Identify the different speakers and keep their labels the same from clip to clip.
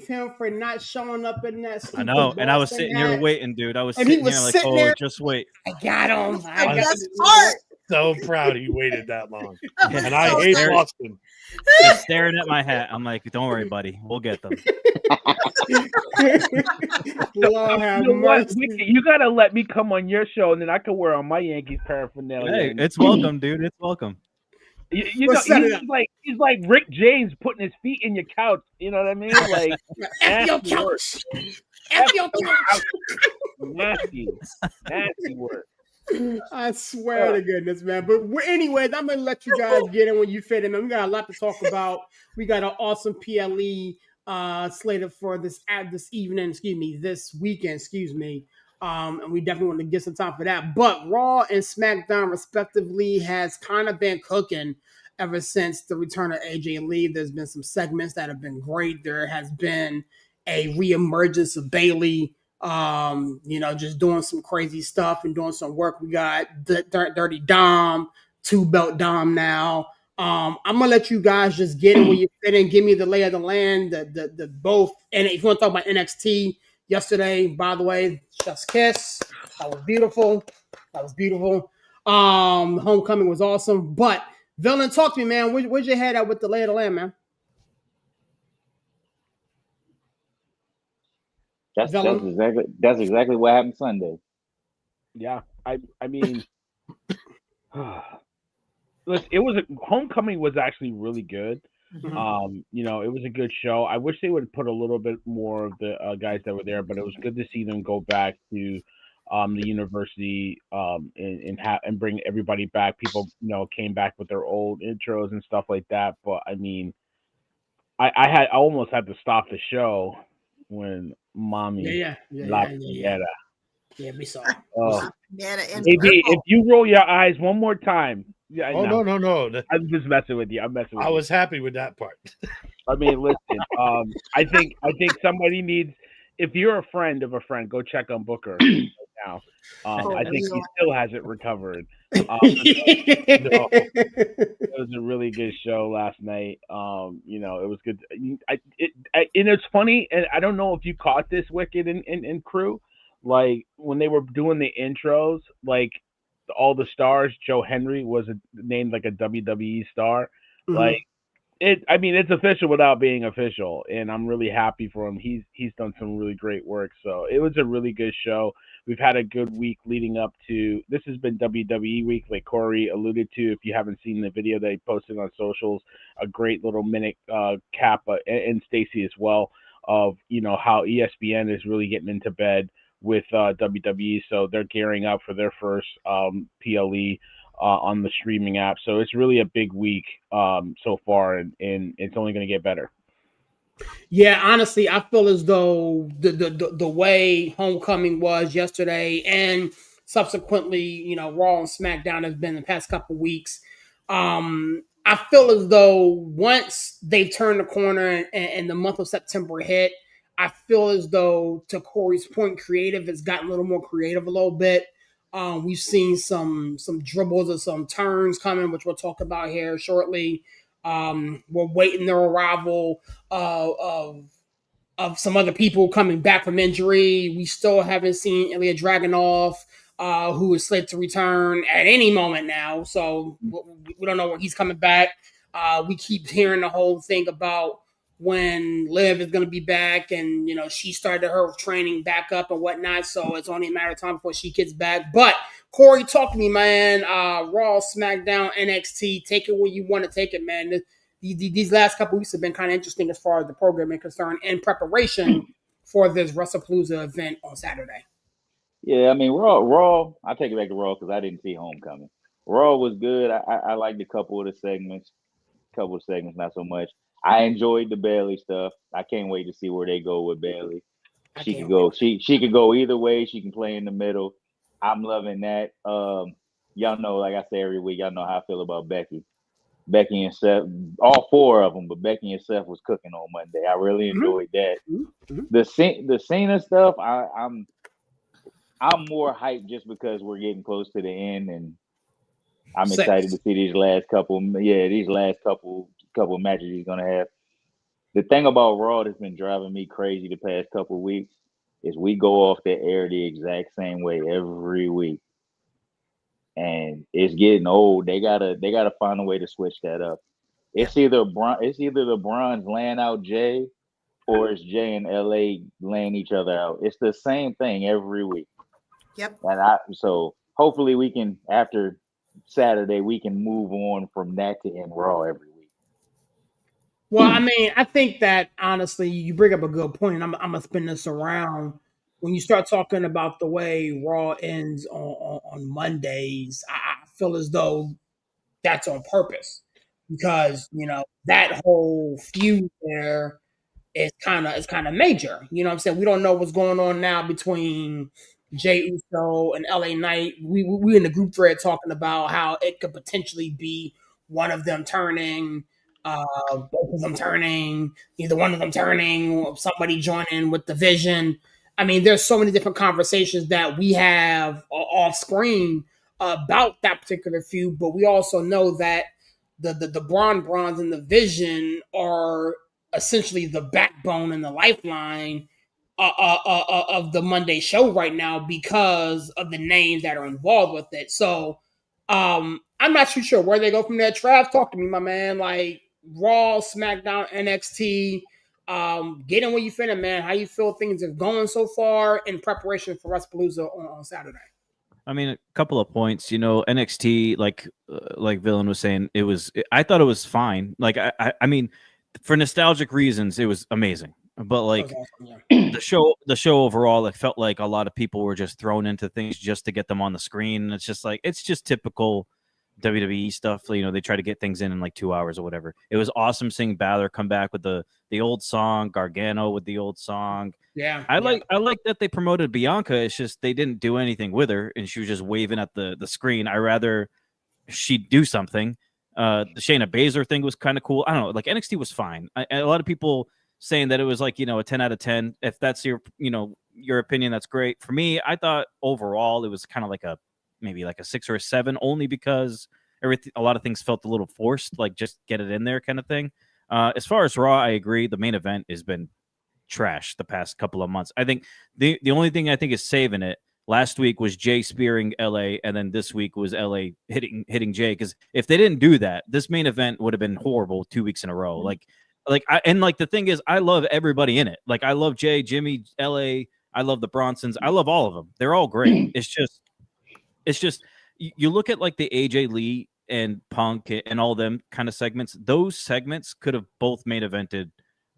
Speaker 1: him for not showing up in that stupid
Speaker 2: I know, and I was
Speaker 1: Boston
Speaker 2: sitting
Speaker 1: hat.
Speaker 2: here waiting, dude. I was
Speaker 1: And he
Speaker 2: sitting
Speaker 1: was
Speaker 2: here like,
Speaker 1: sitting
Speaker 2: oh,
Speaker 1: there.
Speaker 2: just wait.
Speaker 1: I got him. I
Speaker 3: The
Speaker 1: got
Speaker 3: best
Speaker 1: him.
Speaker 3: part.
Speaker 4: So proud he waited that long.
Speaker 3: was
Speaker 4: And I
Speaker 3: so
Speaker 4: hate
Speaker 3: nice.
Speaker 4: Boston.
Speaker 2: Just staring at my hat. I'm like, don't worry, buddy. We'll get them.
Speaker 1: Lord have
Speaker 5: You know what,
Speaker 1: mercy.
Speaker 5: Wicked, you gotta let me come on your show, and then I can wear on my Yankees paraphernalia.
Speaker 2: Hey, it's welcome, dude. It's welcome.
Speaker 5: You
Speaker 1: Well,
Speaker 5: know,
Speaker 1: set it up.
Speaker 5: he's like Rick James putting his feet in your couch. You know what I mean? Like
Speaker 1: F your
Speaker 5: nasty work.
Speaker 1: couch. F your couch.
Speaker 5: Nasty work.
Speaker 1: I swear to goodness, man. But anyways, I'm gonna let you guys get in when you fit in. Man, we got a lot to talk about. We got an awesome PLE slated for this weekend. And we definitely want to get some time for that. But Raw and SmackDown, respectively, has kind of been cooking ever since the return of AJ Lee. There's been some segments that have been great. There has been a reemergence of Bayley. Just doing some crazy stuff and doing some work. We got Dirty Dom, 2-belt Dom now. I'm gonna let you guys just get in where you fit in. Give me the lay of the land, the both. And if you want to talk about NXT yesterday, by the way, chef's kiss. That was beautiful. Homecoming was awesome. But Villain, talk to me, man. Where's your head at with the lay of the land, man?
Speaker 6: That's exactly what happened Sunday.
Speaker 5: Yeah, I mean, listen, Homecoming was actually really good.
Speaker 1: Mhm.
Speaker 5: It was a good show. I wish they would put a little bit more of the guys that were there, but it was good to see them go back to the university and bring everybody back. People, came back with their old intros and stuff like that. But I mean, I almost had to stop the show when Mommy La Piñera.
Speaker 1: Yeah, we saw.
Speaker 5: AB, if you roll your eyes one more time. Yeah,
Speaker 4: no.
Speaker 5: I'm just messing with you.
Speaker 4: I was happy with that part.
Speaker 5: I mean, listen. I think somebody needs. If you're a friend of a friend, go check on Booker right now. I think he still hasn't recovered. It was a really good show last night. It was good. And it's funny, and I don't know if you caught this, Wicked and crew. Like when they were doing the intros, like all the stars, Joe Henry was named like a WWE star.
Speaker 1: Mm-hmm.
Speaker 5: Like it's official without being official, and I'm really happy for him. He's done some really great work. So it was a really good show. We've had a good week leading up to this. Has been WWE week, like Corey alluded to. If you haven't seen the video that he posted on socials, a great little minute cap and Stacy as well of how ESPN is really getting into bed with WWE. So they're gearing up for their first PLE on the streaming app. So it's really a big week so far, and it's only going to get better.
Speaker 1: Yeah, honestly, I feel as though the way Homecoming was yesterday and subsequently, Raw and SmackDown has been the past couple weeks. I feel as though once they've turned the corner and the month of September hit, I feel as though, to Corey's point, creative has gotten a little more creative a little bit. We've seen some dribbles or some turns coming, which we'll talk about here shortly. We're waiting the arrival of some other people coming back from injury. We still haven't seen Ilya Dragunov, who is slated to return at any moment now. So we don't know when he's coming back. We keep hearing the whole thing about when Liv is going to be back, and she started her training back up and whatnot. So it's only a matter of time before she gets back. But Corey, talk to me, man. Raw, SmackDown, NXT. Take it where you want to take it, man. These last couple weeks have been kind of interesting as far as the programming concerned in preparation for this Wrestlepalooza event on Saturday.
Speaker 6: Yeah, I mean, Raw. I take it back to Raw because I didn't see Homecoming. Raw was good. I liked a couple of the segments. Not so much. I enjoyed the Bayley stuff. I can't wait to see where they go with Bayley. She could go. She could go either way. She can play in the middle. I'm loving that. Y'all know, like I say every week, y'all know how I feel about Becky. Becky and Seth, all four of them, but Becky and Seth was cooking on Monday. I really enjoyed that. Mm-hmm. The Cena stuff, I'm more hyped just because we're getting close to the end, and I'm excited to see these last couple matches he's gonna have. The thing about Raw that's been driving me crazy the past couple of weeks is we go off the air the exact same way every week, and it's getting old. They gotta find a way to switch that up. It's either the Bronze laying out Jay, or it's Jay and LA laying each other out. It's the same thing every week.
Speaker 3: Yep.
Speaker 6: And so hopefully we can, after Saturday, we can move on from that to end Raw every week.
Speaker 1: Well, I mean, I think that honestly, you bring up a good point, and I'm gonna spin this around. When you start talking about the way Raw ends on Mondays, I feel as though that's on purpose because that whole feud there is kind of major. You know what I'm saying? We don't know what's going on now between Jay Uso and LA Knight. We in the group thread talking about how it could potentially be one of them turning, both of them turning, either one of them turning, somebody joining with the Vision. I mean, there's so many different conversations that we have off screen about that particular feud, but we also know that the Bronze and the Vision are essentially the backbone and the lifeline of the Monday show right now because of the names that are involved with it. So I'm not too sure where they go from there. Trav, talk to me, my man. Like Raw, SmackDown, NXT. Get in where you fit in, man. How you feel things are going so far in preparation for Wrestlepalooza on Saturday?
Speaker 2: I mean, a couple of points. NXT, like Villain was saying, I thought it was fine. Like, I mean, for nostalgic reasons, it was amazing. But like
Speaker 1: Awesome, yeah.
Speaker 2: the show overall, it felt like a lot of people were just thrown into things just to get them on the screen. And it's just typical WWE stuff. They try to get things in like 2 hours or whatever. It was awesome seeing Balor come back with the old song, Gargano with the old song.
Speaker 1: Yeah,
Speaker 2: I like that they promoted Bianca. It's just they didn't do anything with her, and she was just waving at the screen. I rather she do something. The Shayna Baszler thing was kind of cool. I don't know. Like NXT was fine. A lot of people saying that it was like a 10 out of 10. If that's your opinion, that's great. For me, I thought overall it was kind of like maybe like a 6 or a 7, only because a lot of things felt a little forced, like just get it in there kind of thing. As far as Raw, I agree. The main event has been trash the past couple of months. I think the only thing I think is saving it last week was Jay spearing LA, and then this week was LA hitting Jay. Because if they didn't do that, this main event would have been horrible 2 weeks in a row. The thing is, I love everybody in it. Like I love Jay, Jimmy, LA. I love the Bronsons. I love all of them. They're all great. It's just you look at like the AJ Lee and Punk and all them kind of segments. Those segments could have both main evented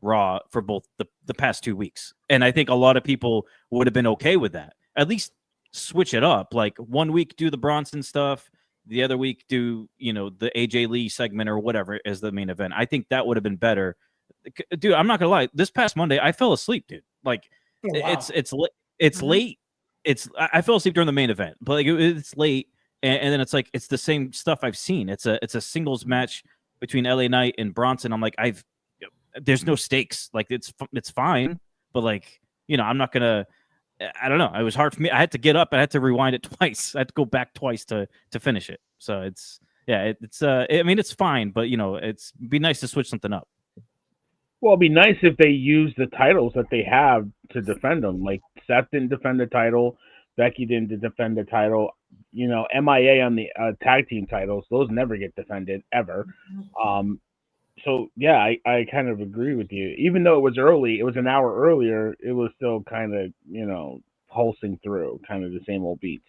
Speaker 2: Raw for both the past 2 weeks. And I think a lot of people would have been okay with that. At least switch it up. Like 1 week do the Bronson stuff, the other week do, the AJ Lee segment or whatever as the main event. I think that would have been better. Dude, I'm not gonna lie. This past Monday, I fell asleep, dude. Like
Speaker 1: wow.
Speaker 2: it's late. I fell asleep during the main event, but like it's late, and then it's like it's the same stuff I've seen. It's a singles match between LA Knight and Bronson. I'm like, there's no stakes. Like it's fine, but like I'm not gonna. I don't know. It was hard for me. I had to get up. I had to rewind it twice. I had to go back twice to finish it. So I mean it's fine, but it's be nice to switch something up.
Speaker 5: Well, it'd be nice if they use the titles that they have to defend them. Like Seth didn't defend the title, Becky didn't defend the title. MIA on the tag team titles; those never get defended ever. So yeah, I kind of agree with you. Even though it was early, it was an hour earlier. It was still kind of pulsing through, kind of the same old beats.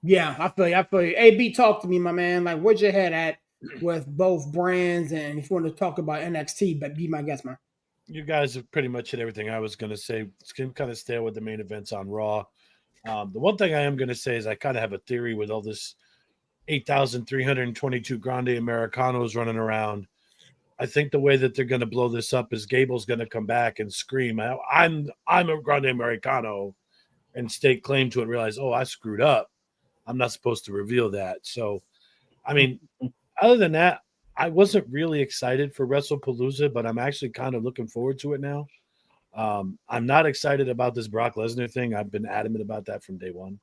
Speaker 1: Yeah, I feel you. AB, talk to me, my man. Like, where's your head at with both brands? And if you want to talk about NXT, but be my guest, man.
Speaker 4: You guys have pretty much hit everything I was going to say. It's going to kind of stay with the main events on Raw. The one thing I am going to say is I kind of have a theory with all this 8,322 Grande Americanos running around. I think the way that they're going to blow this up is Gable's going to come back and scream, I'm a Grande Americano, and stake claim to it and realize, I screwed up. I'm not supposed to reveal that. So, I mean, other than that, I wasn't really excited for Wrestlepalooza, but I'm actually kind of looking forward to it now. I'm not excited about this Brock Lesnar thing. I've been adamant about that from day one.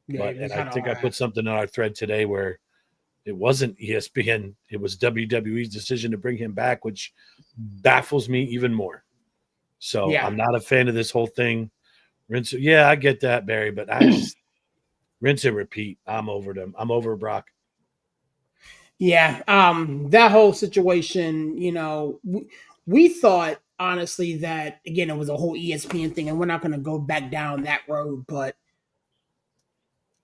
Speaker 1: Yeah,
Speaker 4: I think I put something on our thread today where It wasn't ESPN. It was WWE's decision to bring him back, which baffles me even more. So
Speaker 1: Yeah.
Speaker 4: I'm not a fan of this whole thing. Rinse. Yeah, I get that, Barry, but I just rinse and repeat. I'm over them. I'm over Brock.
Speaker 1: Yeah, that whole situation, we thought honestly that again it was a whole ESPN thing, and we're not going to go back down that road. But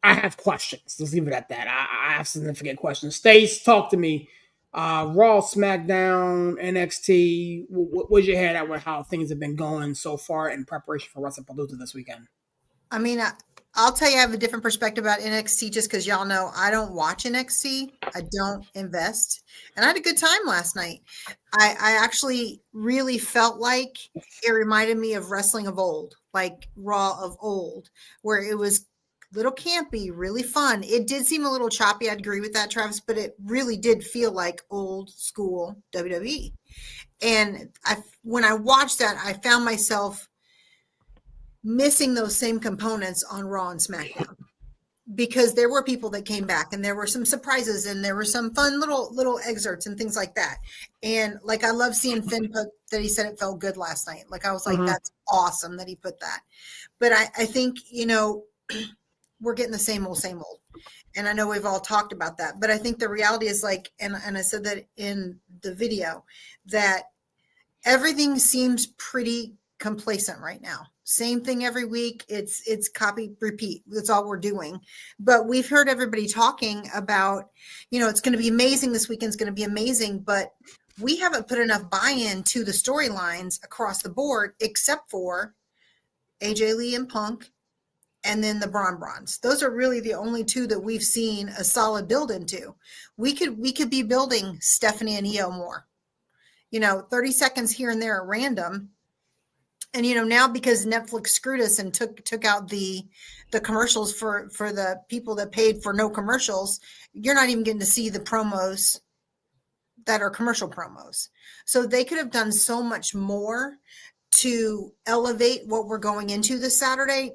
Speaker 1: I have questions. Let's leave it at that. I have significant questions. Stace, talk to me. Raw, SmackDown, NXT. Where's your head at with how things have been going so far in preparation for Wrestlepalooza this weekend?
Speaker 3: I mean, I'll tell you, I have a different perspective about NXT just because y'all know I don't watch NXT. I don't invest. And I had a good time last night. I actually really felt like it reminded me of wrestling of old, like Raw of old, where it was a little campy, really fun. It did seem a little choppy. I'd agree with that, Travis, but it really did feel like old school WWE. And when I watched that, I found myself missing those same components on Raw and SmackDown because there were people that came back and there were some surprises and there were some fun little excerpts and things like that. And like, I love seeing Finn put that he said it felt good last night. Like, I was like, that's awesome that he put that. But I think, we're getting the same old. And I know we've all talked about that, but I think the reality is like, and I said that in the video, that everything seems pretty complacent right now. Same thing every week. It's copy, repeat. That's all we're doing. But we've heard everybody talking about, it's going to be amazing. This weekend's going to be amazing. But we haven't put enough buy-in to the storylines across the board, except for AJ Lee and Punk, and then the Brawns. Those are really the only two that we've seen a solid build into. We could be building Stephanie and Io more. 30 seconds here and there at random. And, now because Netflix screwed us and took out the commercials for the people that paid for no commercials, you're not even getting to see the promos that are commercial promos. So they could have done so much more to elevate what we're going into this Saturday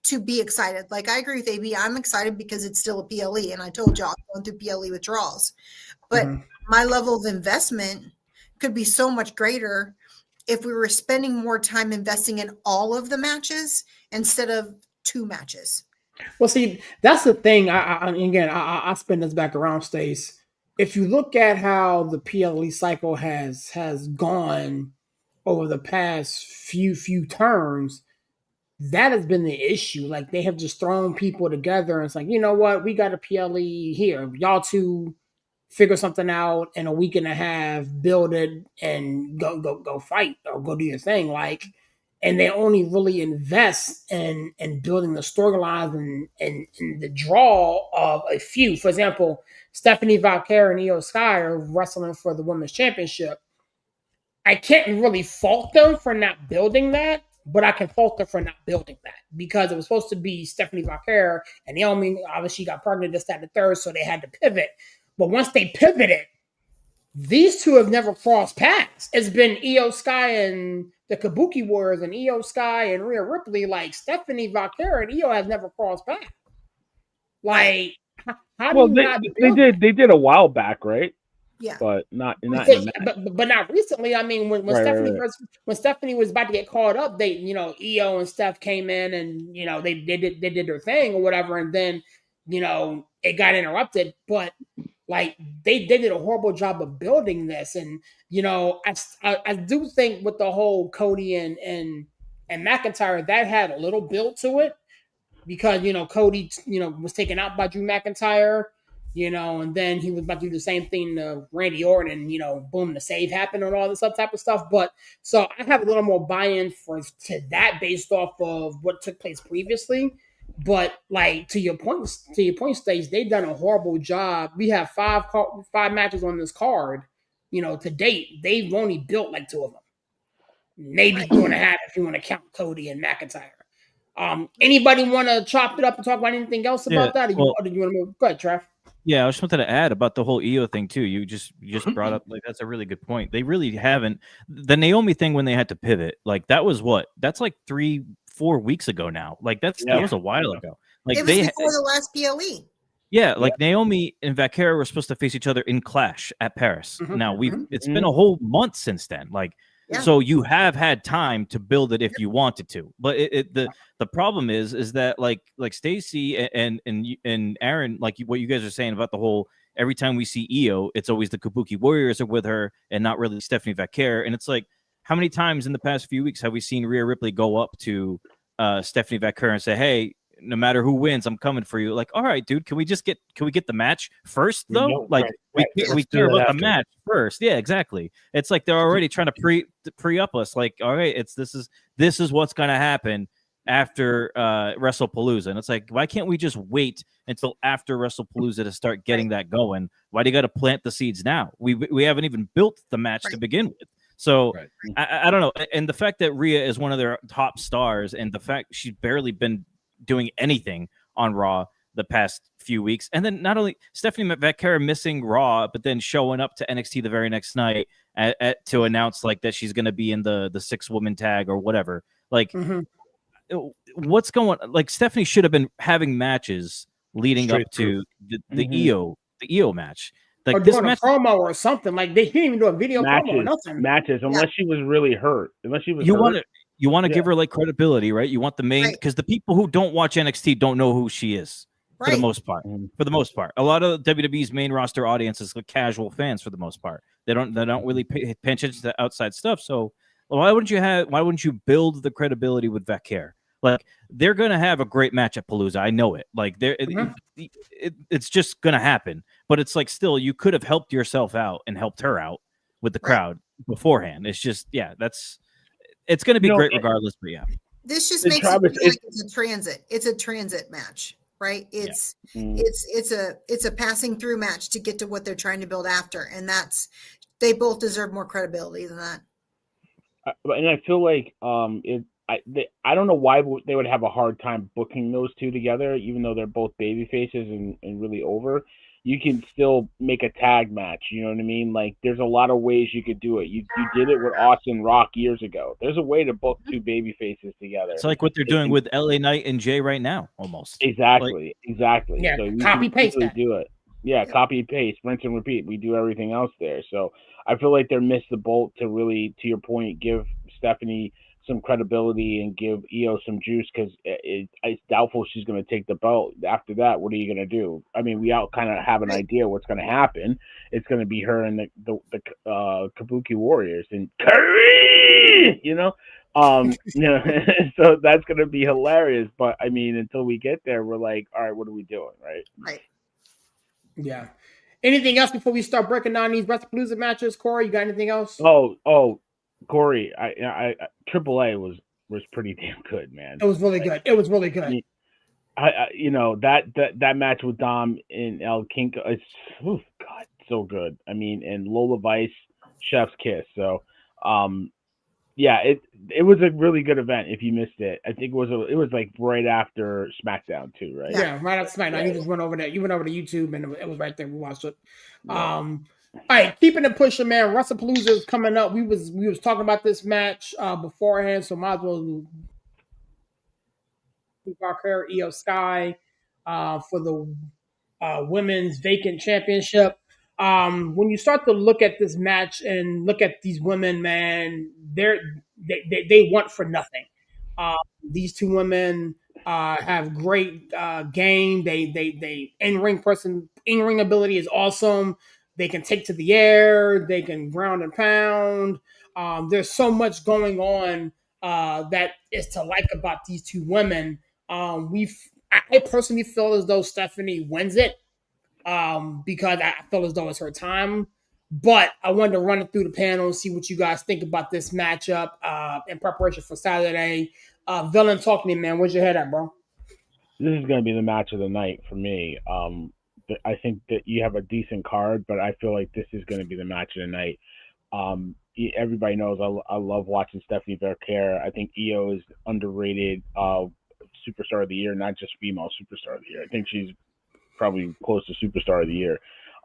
Speaker 3: to be excited. Like, I agree with AB. I'm excited because it's still a PLE. And I told y'all I'm going through PLE withdrawals. But my level of investment could be so much greater if we were spending more time investing in all of the matches instead of 2 matches.
Speaker 1: Well, see, that's the thing. I spin this back around, Stace. If you look at how the PLE cycle has gone over the past few turns, that has been the issue. Like, they have just thrown people together and it's like, you know what, we got a PLE here. Y'all two figure something out in a week and a half, build it, and go fight or go do your thing. Like, and they only really invest in building the storylines and the draw of a few. For example, Stephanie Valkyrie and Io Sky are wrestling for the women's championship. I can't really fault them for not building that, but I can fault them for not building that because it was supposed to be Stephanie Valkyrie and Naomi obviously got pregnant, this, that, and the third, so they had to pivot. But once they pivoted, these two have never crossed paths. It's been Io Sky and the Kabuki Warriors and Io Sky and Rhea Ripley. Like, Stephanie Valkyrie and Io has never crossed paths. Like, how do you not build
Speaker 5: they did a while back, right?
Speaker 3: Yeah,
Speaker 5: but not
Speaker 1: but not recently. I mean, when Stephanie when Stephanie was about to get called up, they Io and Steph came in and they did their thing or whatever, and then it got interrupted. But like they did a horrible job of building this, and I do think with the whole Cody and McIntyre that had a little build to it because Cody was taken out by Drew McIntyre. And then he was about to do the same thing to Randy Orton, and boom, the save happened and all this other type of stuff. But so I have a little more buy-in to that based off of what took place previously. But like to your point, Stage, they've done a horrible job. We have five matches on this card. To date, they've only built like 2 of them, maybe 2.5 if you want to count Cody and McIntyre. Anybody want to chop it up and talk about anything else about that? Or did you want to move? Go ahead, Trev.
Speaker 2: Yeah, I just wanted to add about the whole Io thing too. You just brought up, like, that's a really good point. They really haven't. The Naomi thing when they had to pivot, like that was that's like 3-4 weeks ago now. Like that was a while ago. Like
Speaker 3: it was before the last PLE.
Speaker 2: Yeah, like Naomi and Vaquera were supposed to face each other in Clash at Paris.
Speaker 1: Mhm,
Speaker 2: Now
Speaker 1: mhm.
Speaker 2: it's been a whole month since then. Like,
Speaker 3: Yeah.
Speaker 2: so you have had time to build it if you wanted to. But the problem is that like Stacy and Aaron, like what you guys are saying about the whole every time we see Io, it's always the Kabuki Warriors are with her and not really Stephanie Vaquera. And it's like, how many times in the past few weeks have we seen Rhea Ripley go up to Stephanie Vaquera and say, "Hey, no matter who wins, I'm coming for you." Like, all right, dude, can we get the match first though?
Speaker 4: No,
Speaker 2: Like,
Speaker 4: right.
Speaker 2: we
Speaker 4: Let's do
Speaker 2: care
Speaker 4: that
Speaker 2: about the
Speaker 4: after.
Speaker 2: match first. Yeah, exactly. It's like they're already trying to pre up us. Like, all right, this is what's gonna happen after WrestlePalooza, and it's like, why can't we just wait until after WrestlePalooza to start getting that going? Why do you got to plant the seeds now? We haven't even built the match to begin with. So
Speaker 4: Right.
Speaker 2: I don't know. And the fact that Rhea is one of their top stars, and the fact she's barely been doing anything on Raw the past few weeks, and then not only Stephanie Vaquera missing Raw, but then showing up to NXT the very next night to announce like that she's going to be in the 6-woman tag or whatever. Like,
Speaker 1: Mhm.
Speaker 2: what's going? Like, Stephanie should have been having matches leading
Speaker 4: Straight
Speaker 2: up to the
Speaker 5: Mhm.
Speaker 2: EO match.
Speaker 1: Or
Speaker 2: Like this
Speaker 1: doing a
Speaker 2: match,
Speaker 1: promo or something. Like they didn't even do a video promo or nothing.
Speaker 5: Unless she was really hurt. Unless she was
Speaker 2: you
Speaker 5: hurt.
Speaker 2: want to
Speaker 5: Yeah.
Speaker 2: give her like credibility, right? You want the main,
Speaker 3: Right.
Speaker 2: because the people who don't watch NXT don't know who she is for the
Speaker 3: Right.
Speaker 2: most part.
Speaker 5: Mhm.
Speaker 2: For the most part, a lot of WWE's main roster audience is like casual fans for the most part. They don't really pay attention to the outside stuff. So why wouldn't you build the credibility with Vaquer? Like, they're gonna have a great match at Palooza. I know it. Like, it's just gonna happen. But it's like, still, you could have helped yourself out and helped her out with the
Speaker 3: Right.
Speaker 2: crowd beforehand. It's just, it's going to be great regardless. But yeah,
Speaker 3: This just
Speaker 5: And
Speaker 3: makes
Speaker 5: Travis,
Speaker 3: it feel like it's a transit. It's a transit match, right? It's it's a passing through match to get to what they're trying to build after, and they both deserve more credibility than that.
Speaker 5: And I feel like I don't know why they would have a hard time booking those two together, even though they're both baby faces and really over. You can still make a tag match. You know what I mean? Like, there's a lot of ways you could do it. You did it with Austin Rock years ago. There's a way to book two baby faces together.
Speaker 2: it's like what they're doing with LA Knight and Jay right now, almost.
Speaker 5: Exactly.
Speaker 1: Yeah,
Speaker 5: So you
Speaker 1: copy
Speaker 5: can
Speaker 1: paste
Speaker 5: easily
Speaker 1: that.
Speaker 5: do it. Yeah, copy paste, rinse and repeat. We do everything else there. So I feel like they missed the boat to really, to your point, give Stephanie some credibility and give Io some juice, because it's doubtful she's going to take the belt. After that, what are you going to do? I mean, we all kind of have an idea what's going to happen. It's going to be her and the Kabuki Warriors and Curry, so that's going to be hilarious. But I mean, until we get there, we're like, all right, what are we doing, right?
Speaker 3: Right.
Speaker 1: Yeah. Anything else before we start breaking down these WrestlePalooza matches, Corey? You got anything else?
Speaker 5: Oh, Corey, I AAA was pretty damn good, man.
Speaker 1: It was really good. It was really good.
Speaker 5: That match with Dom and El Kinko, it's God, so good. I mean, and Lola Vice, chef's kiss. So, it was a really good event. If you missed it, I think it was like right after SmackDown too, right?
Speaker 1: Yeah, right after SmackDown.
Speaker 5: Yeah.
Speaker 1: You just went over there. You went over to YouTube and it was right there. We watched it. All right, keeping it pushing, man. WrestlePalooza is coming up. We was talking about this match beforehand, so might as well keep our career Io Sky for the women's vacant championship. When you start to look at this match and look at these women, man, they want for nothing. These two women have great game. They in-ring ability is awesome. They can take to the air. They can ground and pound. There's so much going on that is to like about these two women. I personally feel as though Stephanie wins it because I feel as though it's her time. But I wanted to run it through the panel and see what you guys think about this matchup in preparation for Saturday. Villain, talk to me, man. Where's your head at, bro?
Speaker 5: This is going to be the match of the night for me. I think that you have a decent card, but I feel like this is going to be the match of the night. Everybody knows I love watching Stephanie Vaquer. I think Io is underrated superstar of the year, not just female superstar of the year. I think she's probably close to superstar of the year.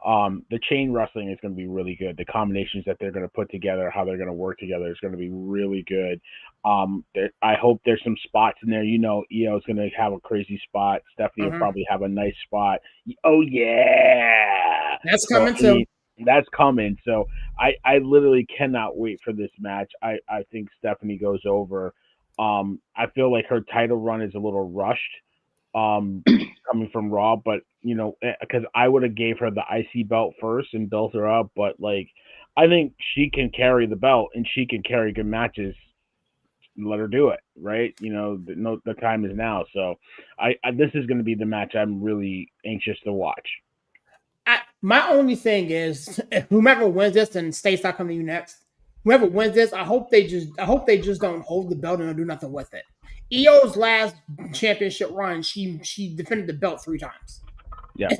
Speaker 5: The chain wrestling is going to be really good. The combinations that they're going to put together, how they're going to work together is going to be really good. I hope there's some spots in there. Io's going to have a crazy spot. Stephanie will probably have a nice spot. Oh, yeah.
Speaker 1: That's coming too.
Speaker 5: That's coming. So I literally cannot wait for this match. I think Stephanie goes over. I feel like her title run is a little rushed coming from Raw, but, because I would have gave her the IC belt first and built her up. But, like, I think she can carry the belt and she can carry good matches. Let her do it, right? The time is now. So this is going to be the match I'm really anxious to watch.
Speaker 1: My only thing is, whomever wins this, and State's not coming to you next. Whoever wins this, I hope they just don't hold the belt and don't do nothing with it. Io's last championship run, she defended the belt 3 times.
Speaker 5: Yeah.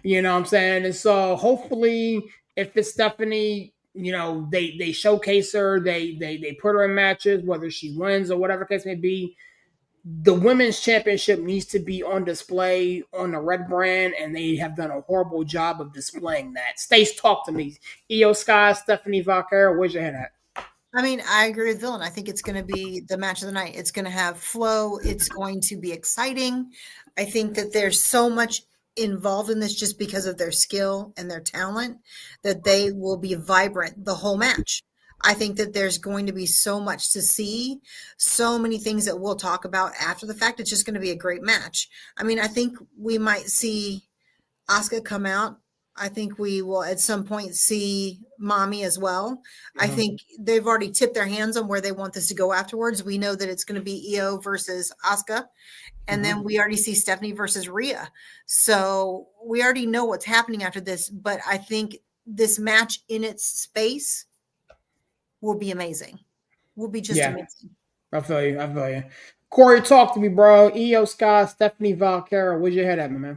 Speaker 1: You know what I'm saying? And so hopefully, if it's Stephanie, they showcase her, they put her in matches, whether she wins or whatever case may be. The women's championship needs to be on display on the Red brand, and they have done a horrible job of displaying that. Stace, talk to me. Io Sky, Stephanie Valkyra, where's your head at?
Speaker 3: I mean, I agree with Villain. I think it's going to be the match of the night. It's going to have flow. It's going to be exciting. I think that there's so much involved in this just because of their skill and their talent that they will be vibrant the whole match. I think that there's going to be so much to see, so many things that we'll talk about after the fact. It's just going to be a great match. I mean, I think we might see Asuka come out. I think we will at some point see Mommy as well. Mm-hmm. I think they've already tipped their hands on where they want this to go afterwards. We know that it's going to be Io versus Asuka. And then we already see Stephanie versus Rhea. So we already know what's happening after this. But I think this match in its space will be amazing. Will be just amazing.
Speaker 1: I feel you. Corey, talk to me, bro. Io Sky, Stephanie Valkyra. Where's your head at, my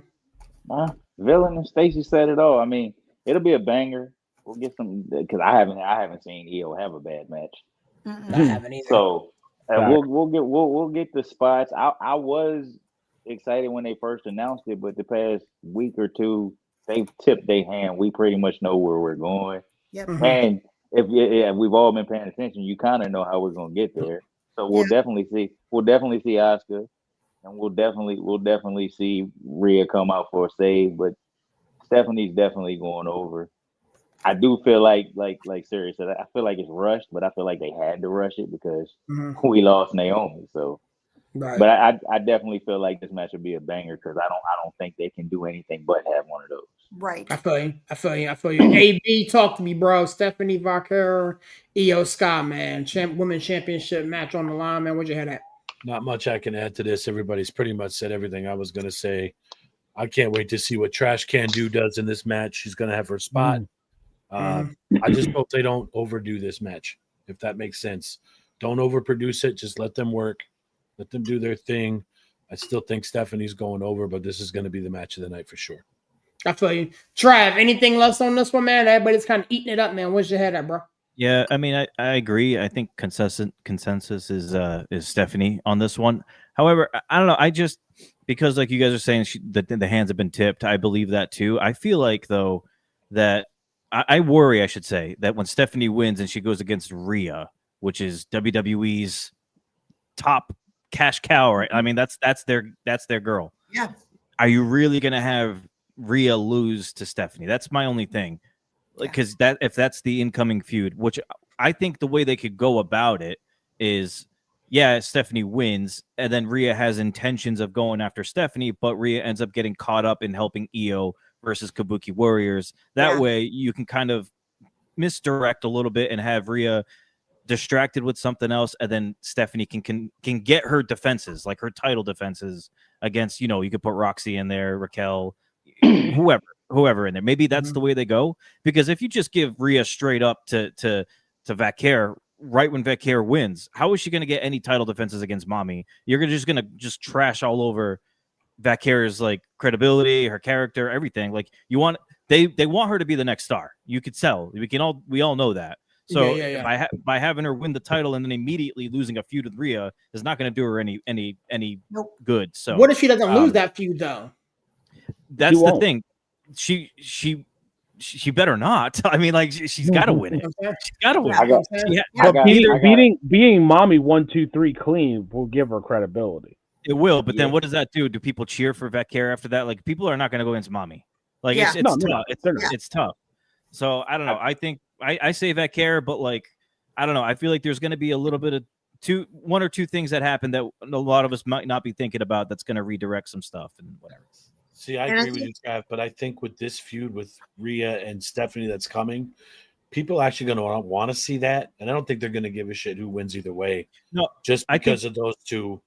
Speaker 1: man?
Speaker 6: Villain and Stacey said it all. I mean, it'll be a banger. We'll get some, because I haven't seen Io have a bad match.
Speaker 1: I haven't either.
Speaker 6: So we'll get the spots. I was excited when they first announced it, but the past week or two, they've tipped their hand. We pretty much know where we're going.
Speaker 3: Yep.
Speaker 6: And if we've all been paying attention, you kind of know how we're gonna get there. So we'll definitely see Asuka, and we'll definitely see Rhea come out for a save. But Stephanie's definitely going over. I do feel like Siri said, I feel like it's rushed, but I feel like they had to rush it because we lost Naomi. So, right. But I definitely feel like this match would be a banger because I don't think they can do anything but have one of those.
Speaker 3: Right.
Speaker 1: I feel you. AB, talk to me, bro. Stephanie Valkyra, Io Sky, man. Women's championship match on the line, man. Where'd you head at?
Speaker 4: Not much I can add to this. Everybody's pretty much said everything I was going to say. I can't wait to see what Trash Can Do does in this match. She's going to have her spot. I just hope they don't overdo this match, if that makes sense. Don't overproduce it. Just let them work. Let them do their thing. I still think Stephanie's going over, but this is going to be the match of the night for sure.
Speaker 1: I feel you. Trav, anything less on this one, man? Everybody's kind of eating it up, man. Where's your head at, bro?
Speaker 2: Yeah, I mean, I agree. I think consensus is Stephanie on this one. However, I don't know. I just, because like you guys are saying, the hands have been tipped. I believe that too. I feel like, though, that I worry, I should say, that when Stephanie wins and she goes against Rhea, which is WWE's top cash cow, right? I mean, that's their girl.
Speaker 3: Yeah.
Speaker 2: Are you really gonna have Rhea lose to Stephanie? That's my only thing. Because if that's the incoming feud, which I think the way they could go about it is, Stephanie wins, and then Rhea has intentions of going after Stephanie, but Rhea ends up getting caught up in helping Io versus Kabuki Warriors. That way you can kind of misdirect a little bit and have Rhea distracted with something else, and then Stephanie can get her defenses, like her title defenses against, you could put Roxy in there, Raquel, whoever in there. Maybe that's the way they go, because if you just give Rhea straight up to Valkyra right when Valkyra wins, how is she going to get any title defenses against Mommy? You're just going to trash all over Valkyra's like credibility, her character, everything. Like they want her to be the next star. You could tell. We all know that. So by having her win the title and then immediately losing a feud with Rhea is not going to do her any good. So
Speaker 1: what if she doesn't lose that feud though?
Speaker 2: That's the thing. She she better not. I mean, like she's got to win it. She's got to win.
Speaker 6: I got-
Speaker 5: But
Speaker 2: either
Speaker 5: beating mommy 1, 2, 3 clean will give her credibility.
Speaker 2: it will, but then what does that do? Do people cheer for Vecchia after that? Like people are not going to go against mommy. Like
Speaker 3: Yeah.
Speaker 2: it's
Speaker 5: No,
Speaker 2: tough.
Speaker 5: they're not.
Speaker 2: It's tough. So I don't know. I think I say Vecchia, but like I don't know. I feel like there's going to be a little bit of one or two things that happen that a lot of us might not be thinking about. That's going to redirect some stuff and whatever.
Speaker 4: See, I agree with you, Trav, but I think with this feud with Rhea and Stephanie that's coming, people are actually going to want to see that, and I don't think they're going to give a shit who wins either way.
Speaker 2: No,
Speaker 4: just because of those two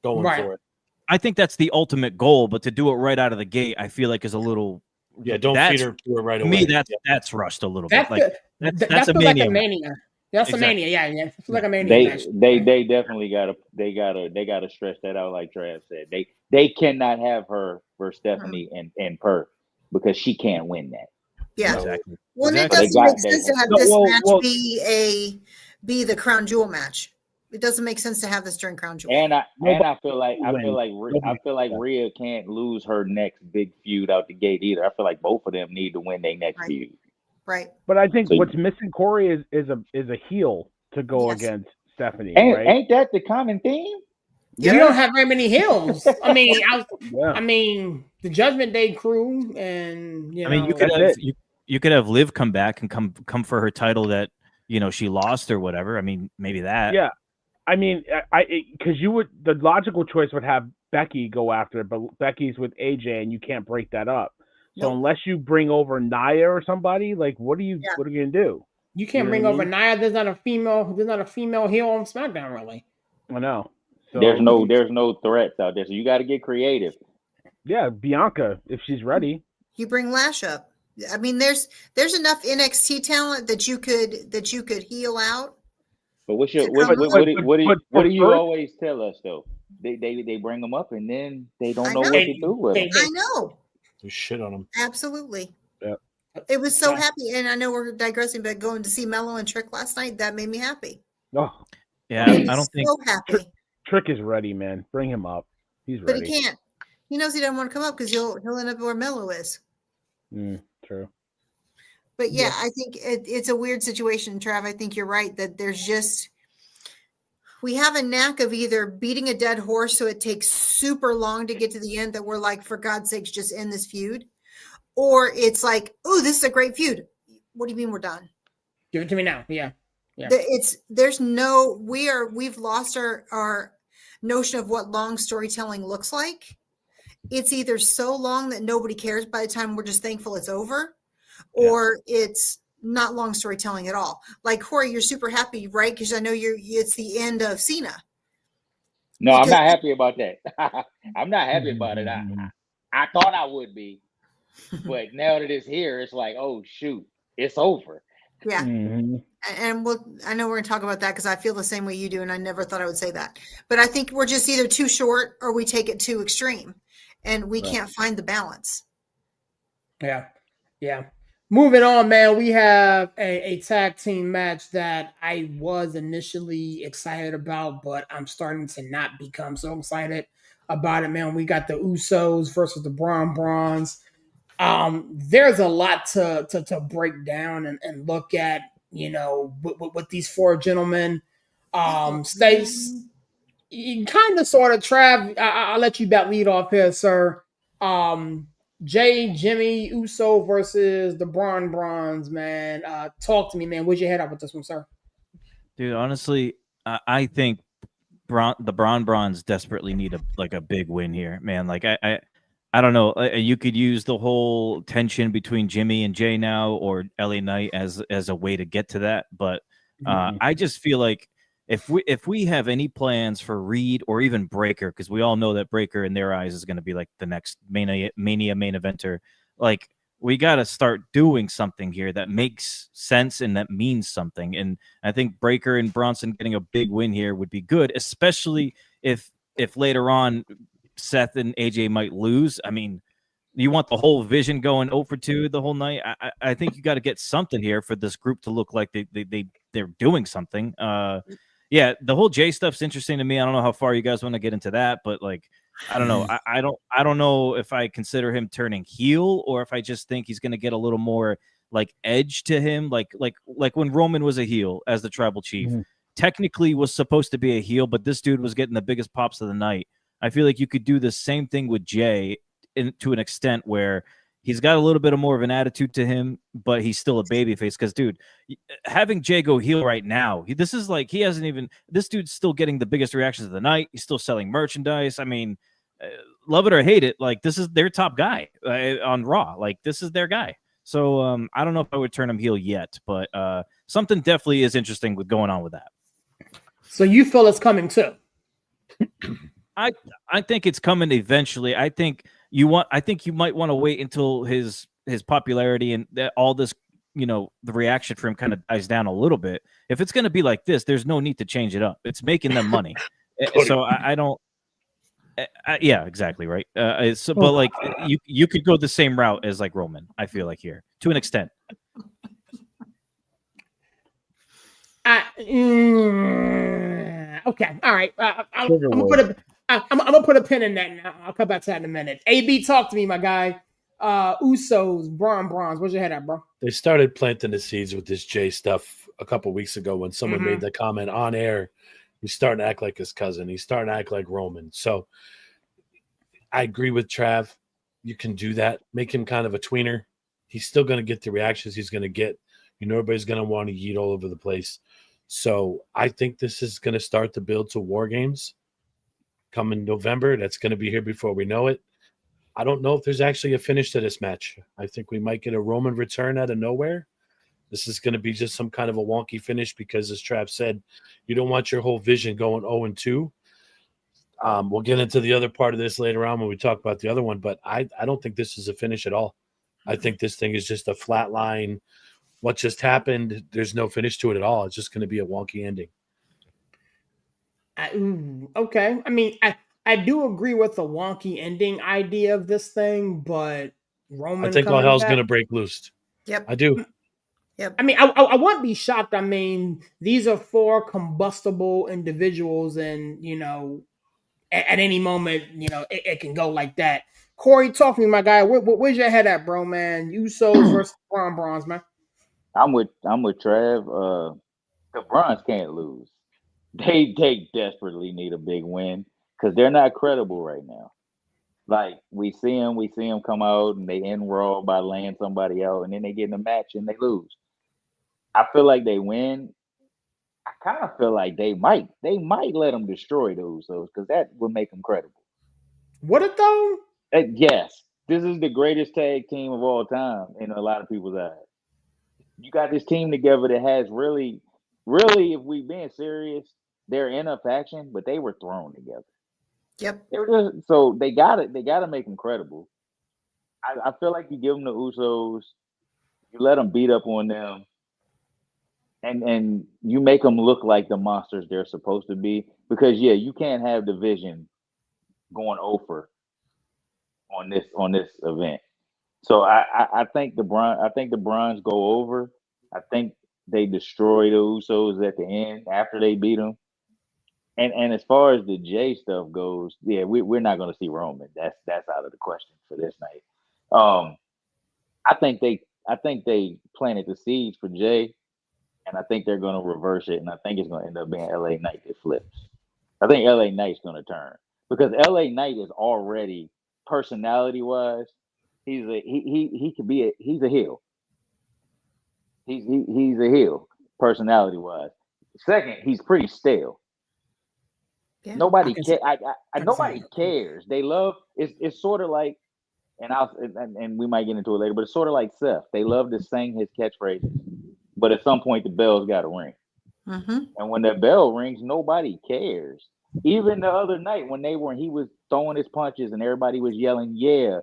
Speaker 4: going for it.
Speaker 2: I think that's the ultimate goal, but to do it right out of the gate, I feel like is a little.
Speaker 4: Yeah, don't feed her to it right away.
Speaker 2: Me, that's rushed a little bit. Like
Speaker 1: that's
Speaker 2: a mania.
Speaker 1: Like a mania. That's
Speaker 2: exactly.
Speaker 1: a mania. Yeah. It's like a mania.
Speaker 6: They definitely gotta stretch that out, like Trav said. They cannot have her for Stephanie and Perth because she can't win that.
Speaker 3: Yeah.
Speaker 2: Exactly.
Speaker 3: Well,
Speaker 2: exactly.
Speaker 3: it doesn't make sense to have this match be the crown jewel match. It doesn't make sense to have this during crown jewel.
Speaker 6: And I feel like Rhea can't lose her next big feud out the gate either. I feel like both of them need to win their next feud.
Speaker 3: Right.
Speaker 5: But I think what's missing, Corey, is a heel to go against Stephanie.
Speaker 6: Ain't that the common theme?
Speaker 1: You don't have very many heels. I mean, the Judgment Day crew, and
Speaker 2: you could have Liv come back and come for her title that she lost or whatever. I mean, maybe that.
Speaker 5: Yeah, I mean, because the logical choice would have Becky go after it, but Becky's with AJ, and you can't break that up. So unless you bring over Nia or somebody, like what are you gonna do?
Speaker 1: You can't bring over Nia. There's not a female heel on SmackDown, really.
Speaker 5: I know. So,
Speaker 6: there's no threats out there, so you got to get creative.
Speaker 5: Yeah, Bianca, if she's ready.
Speaker 3: You bring Lash up. I mean, there's enough NXT talent that you could heel out.
Speaker 6: But what do you always tell us though? They bring them up and then they don't know what to do with them.
Speaker 3: I know.
Speaker 4: We shit on them.
Speaker 3: Absolutely.
Speaker 5: Yeah.
Speaker 3: It was so happy, and I know we're digressing, but going to see Mello and Trick last night, that made me happy.
Speaker 5: Oh,
Speaker 2: yeah, I don't think
Speaker 3: so happy.
Speaker 5: Trick is ready, man. Bring him up. He's ready.
Speaker 3: But he can't. He knows he doesn't want to come up because he'll end up where Mello is.
Speaker 5: True.
Speaker 3: But yeah, I think it's a weird situation, Trav. I think you're right that we have a knack of either beating a dead horse so it takes super long to get to the end that we're like, for God's sakes, just end this feud. Or it's like, oh, this is a great feud. What do you mean we're done?
Speaker 1: Give it to me now. Yeah.
Speaker 3: We've lost our notion of what long storytelling looks like. It's either so long that nobody cares by the time we're just thankful it's over, or it's not long storytelling at all. Like Corey, you're super happy, right? Because I know it's the end of Cena.
Speaker 6: No, I'm not happy about that. I'm not happy about it. I thought I would be, but now that it's here, it's like, oh shoot, it's over.
Speaker 3: Yeah. Mm-hmm. And I know we're going to talk about that because I feel the same way you do, and I never thought I would say that. But I think we're just either too short or we take it too extreme, and we can't find the balance.
Speaker 1: Yeah. Moving on, man, we have a tag team match that I was initially excited about, but I'm starting to not become so excited about it, man. We got the Usos versus the Braun Brawns. There's a lot to break down and look at, with these four gentlemen. Stace, kind of sort of, Trav, I'll let you lead off here, sir. Jimmy Uso versus the Braun Brawns, man. Talk to me, man. Where's your head up with this one, sir?
Speaker 2: Dude, honestly, I think the Braun Brawns desperately need a big win here, man. Like I don't know. You could use the whole tension between Jimmy and Jay now, or LA Knight as a way to get to that. But I just feel like if we have any plans for Reed or even Breaker, because we all know that Breaker in their eyes is going to be like the next Mania main eventer, like we got to start doing something here that makes sense and that means something. And I think Breaker and Bronson getting a big win here would be good, especially if later on Seth and AJ might lose. I mean, you want the whole vision going 0-2 the whole night. I think you got to get something here for this group to look like they're doing something. Yeah, the whole Jay stuff's interesting to me. I don't know how far you guys want to get into that, but like I don't know. I don't know if I consider him turning heel or if I just think he's going to get a little more like edge to him, like when Roman was a heel as the tribal chief.
Speaker 5: Mhm.
Speaker 2: Technically was supposed to be a heel, but this dude was getting the biggest pops of the night. I feel like you could do the same thing with Jay to an extent where he's got a little bit of more of an attitude to him, but he's still a babyface. Because, dude, having Jay go heel right now, this is like he hasn't even. This dude's still getting the biggest reactions of the night. He's still selling merchandise. I mean, love it or hate it, like this is their top guy on Raw. Like this is their guy. So I don't know if I would turn him heel yet, but something definitely is interesting with going on with that.
Speaker 1: So you feel it's coming too?
Speaker 2: I think it's coming eventually. I think you might want to wait until his popularity and all this, the reaction for him kind of dies down a little bit. If it's going to be like this, there's no need to change it up. It's making them money. So I don't. Yeah, exactly right. But like you could go the same route as like Roman. I feel like here to an extent.
Speaker 1: Okay, all right. I'm gonna put a pin in that now. I'll come back to that in a minute. AB, talk to me, my guy. Usos, Bronze. Where's your head at, bro?
Speaker 4: They started planting the seeds with this Jay stuff a couple weeks ago when someone made the comment on air. He's starting to act like his cousin. He's starting to act like Roman. So I agree with Trav. You can do that. Make him kind of a tweener. He's still going to get the reactions he's going to get. Everybody's going to want to yeet all over the place. So I think this is going to start to build to War Games coming November. That's going to be here before we know it. I don't know if there's actually a finish to this match. I think we might get a Roman return out of nowhere. This is going to be just some kind of a wonky finish because, as Trav said, you don't want your whole vision going 0-2. We'll get into the other part of this later on when we talk about the other one, but I don't think this is a finish at all. I think this thing is just a flat line. What just happened, there's no finish to it at all. It's just going to be a wonky ending.
Speaker 1: Okay. I mean, I do agree with the wonky ending idea of this thing, but Roman,
Speaker 4: I think all hell's going to break loose.
Speaker 3: Yep.
Speaker 4: I do.
Speaker 1: Yep. I mean, I wouldn't be shocked. I mean, these are 4 combustible individuals, and at any moment, it can go like that. Corey, talk to me, my guy. Where's your head at, bro, man? Usos versus Bronze, man.
Speaker 6: I'm with Trav. The Bronze can't lose. They desperately need a big win because they're not credible right now. Like we see them come out and they end Raw by laying somebody out, and then they get in a match and they lose. I feel like they win. I kind of feel like they might let them destroy the Usos because that would make them credible.
Speaker 1: Would it though?
Speaker 6: Yes, this is the greatest tag team of all time in a lot of people's eyes. You got this team together that has really, if we being serious, they're in a faction, but they were thrown together.
Speaker 3: Yep.
Speaker 6: So they got to make them credible. I feel like you give them the Usos, you let them beat up on them, and you make them look like the monsters they're supposed to be. Because you can't have division going over on this event. So I think the Bronze go over. I think they destroy the Usos at the end after they beat them. And as far as the Jay stuff goes, we're not going to see Roman. That's out of the question for this night. I think they planted the seeds for Jay, and I think they're going to reverse it, and I think it's going to end up being LA Knight that flips. I think LA Knight's going to turn because LA Knight is already personality-wise, he's a heel. He's a heel personality-wise. Second, he's pretty stale.
Speaker 3: Yeah.
Speaker 6: Nobody cares. Nobody cares. They love. It's sort of like, and we might get into it later, but it's sort of like Seth. They love to sing his catchphrases, but at some point the bell's got to ring.
Speaker 3: Mm-hmm.
Speaker 6: And when that bell rings, nobody cares. Even the other night when he was throwing his punches and everybody was yelling, yeah,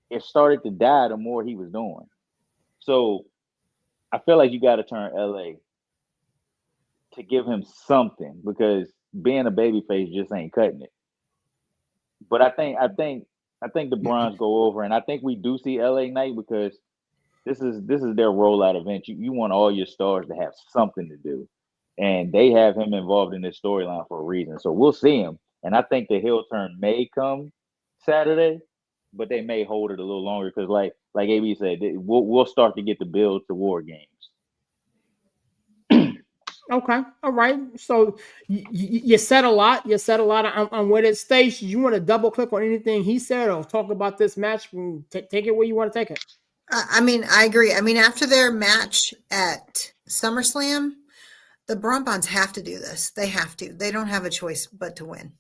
Speaker 6: it started to die the more he was doing. So I feel like you got to turn LA to give him something because being a babyface just ain't cutting it. But I think the Bronze go over, and I think we do see LA Knight because this is their rollout event. You want all your stars to have something to do. And they have him involved in this storyline for a reason. So we'll see him. And I think the heel turn may come Saturday, but they may hold it a little longer because, like AB said, we'll start to get the build to War Games.
Speaker 1: Okay, all right. So you said a lot. You said a lot on where it stays. You want to double click on anything he said, or talk about this match? Take it where you want to take it.
Speaker 3: I mean, I agree. I mean, after their match at SummerSlam, the Bonbons have to do this. They have to. They don't have a choice but to win.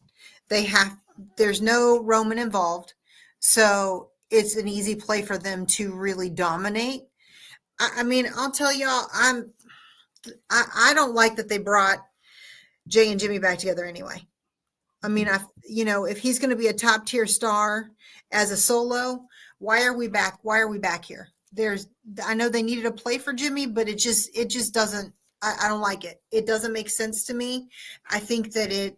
Speaker 3: They have. There's no Roman involved, so it's an easy play for them to really dominate. I mean, I'll tell y'all, I don't like that they brought Jay and Jimmy back together anyway. I mean, if he's going to be a top tier star as a solo, why are we back? Why are we back here? I know they needed a play for Jimmy, but it just doesn't, I don't like it. It doesn't make sense to me. I think that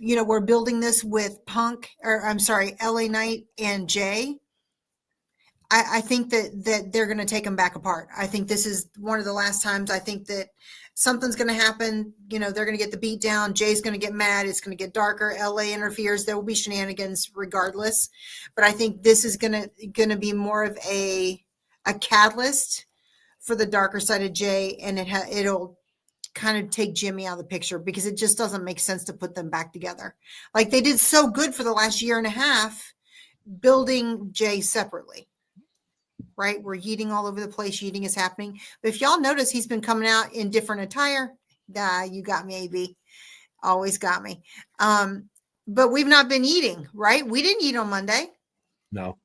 Speaker 3: we're building this with LA Knight and Jay. I think that they're going to take them back apart. I think this is one of the last times. I think that something's going to happen. They're going to get the beat down. Jay's going to get mad. It's going to get darker. LA interferes. There will be shenanigans regardless. But I think this is going to be more of a catalyst for the darker side of Jay, and it'll kind of take Jimmy out of the picture because it just doesn't make sense to put them back together. Like they did so good for the last year and a half building Jay separately. Right? We're yeeting all over the place. Yeeting is happening. But if y'all notice, he's been coming out in different attire. You got me, AB. Always got me. But we've not been eating, right? We didn't eat on Monday.
Speaker 4: No.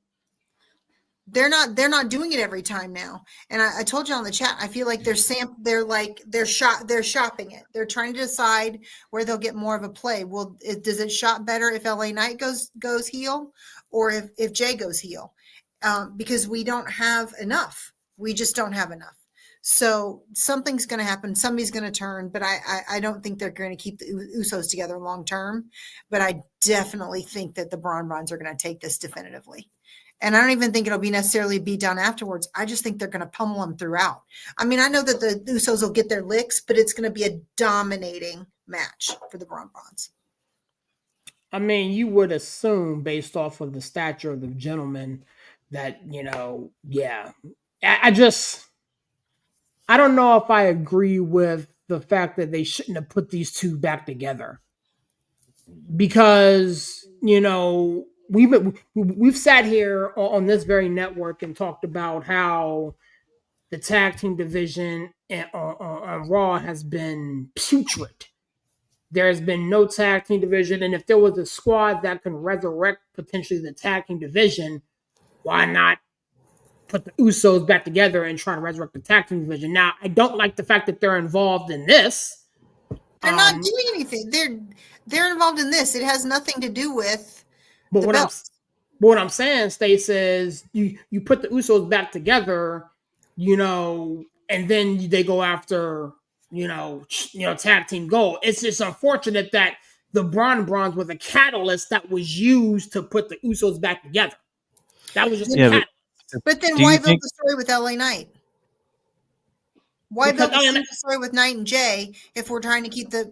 Speaker 3: They're not doing it every time now. And I told you on the chat, I feel like they're shopping it. They're trying to decide where they'll get more of a play. Well, does it shop better if LA Knight goes heel or if Jay goes heel? Because we don't have enough. We just don't have enough. So something's going to happen. Somebody's going to turn, but I don't think they're going to keep the Usos together long term. But I definitely think that the Bonbons are going to take this definitively. And I don't even think it'll be necessarily beat down afterwards. I just think they're going to pummel them throughout. I mean, I know that the Usos will get their licks, but it's going to be a dominating match for the Bonbons.
Speaker 1: I mean, you would assume based off of the stature of the gentleman that, yeah. I don't know if I agree with the fact that they shouldn't have put these two back together. Because, we've sat here on this very network and talked about how the tag team division on Raw has been putrid. There has been no tag team division, and if there was a squad that can resurrect potentially the tag team division, why not put the Usos back together and try to resurrect the tag team division? Now, I don't like the fact that they're involved in this.
Speaker 3: They're not doing anything. They're involved in this. It has nothing to do with
Speaker 1: but
Speaker 3: the
Speaker 1: what
Speaker 3: belts.
Speaker 1: what I'm saying, Stace, is you put the Usos back together, and then they go after, tag team gold. It's just unfortunate that the Bonbons was a catalyst that was used to put the Usos back together. That was just a catalyst.
Speaker 3: But then why build the story with LA Knight? Why build the story with Knight and Jay if we're trying to keep the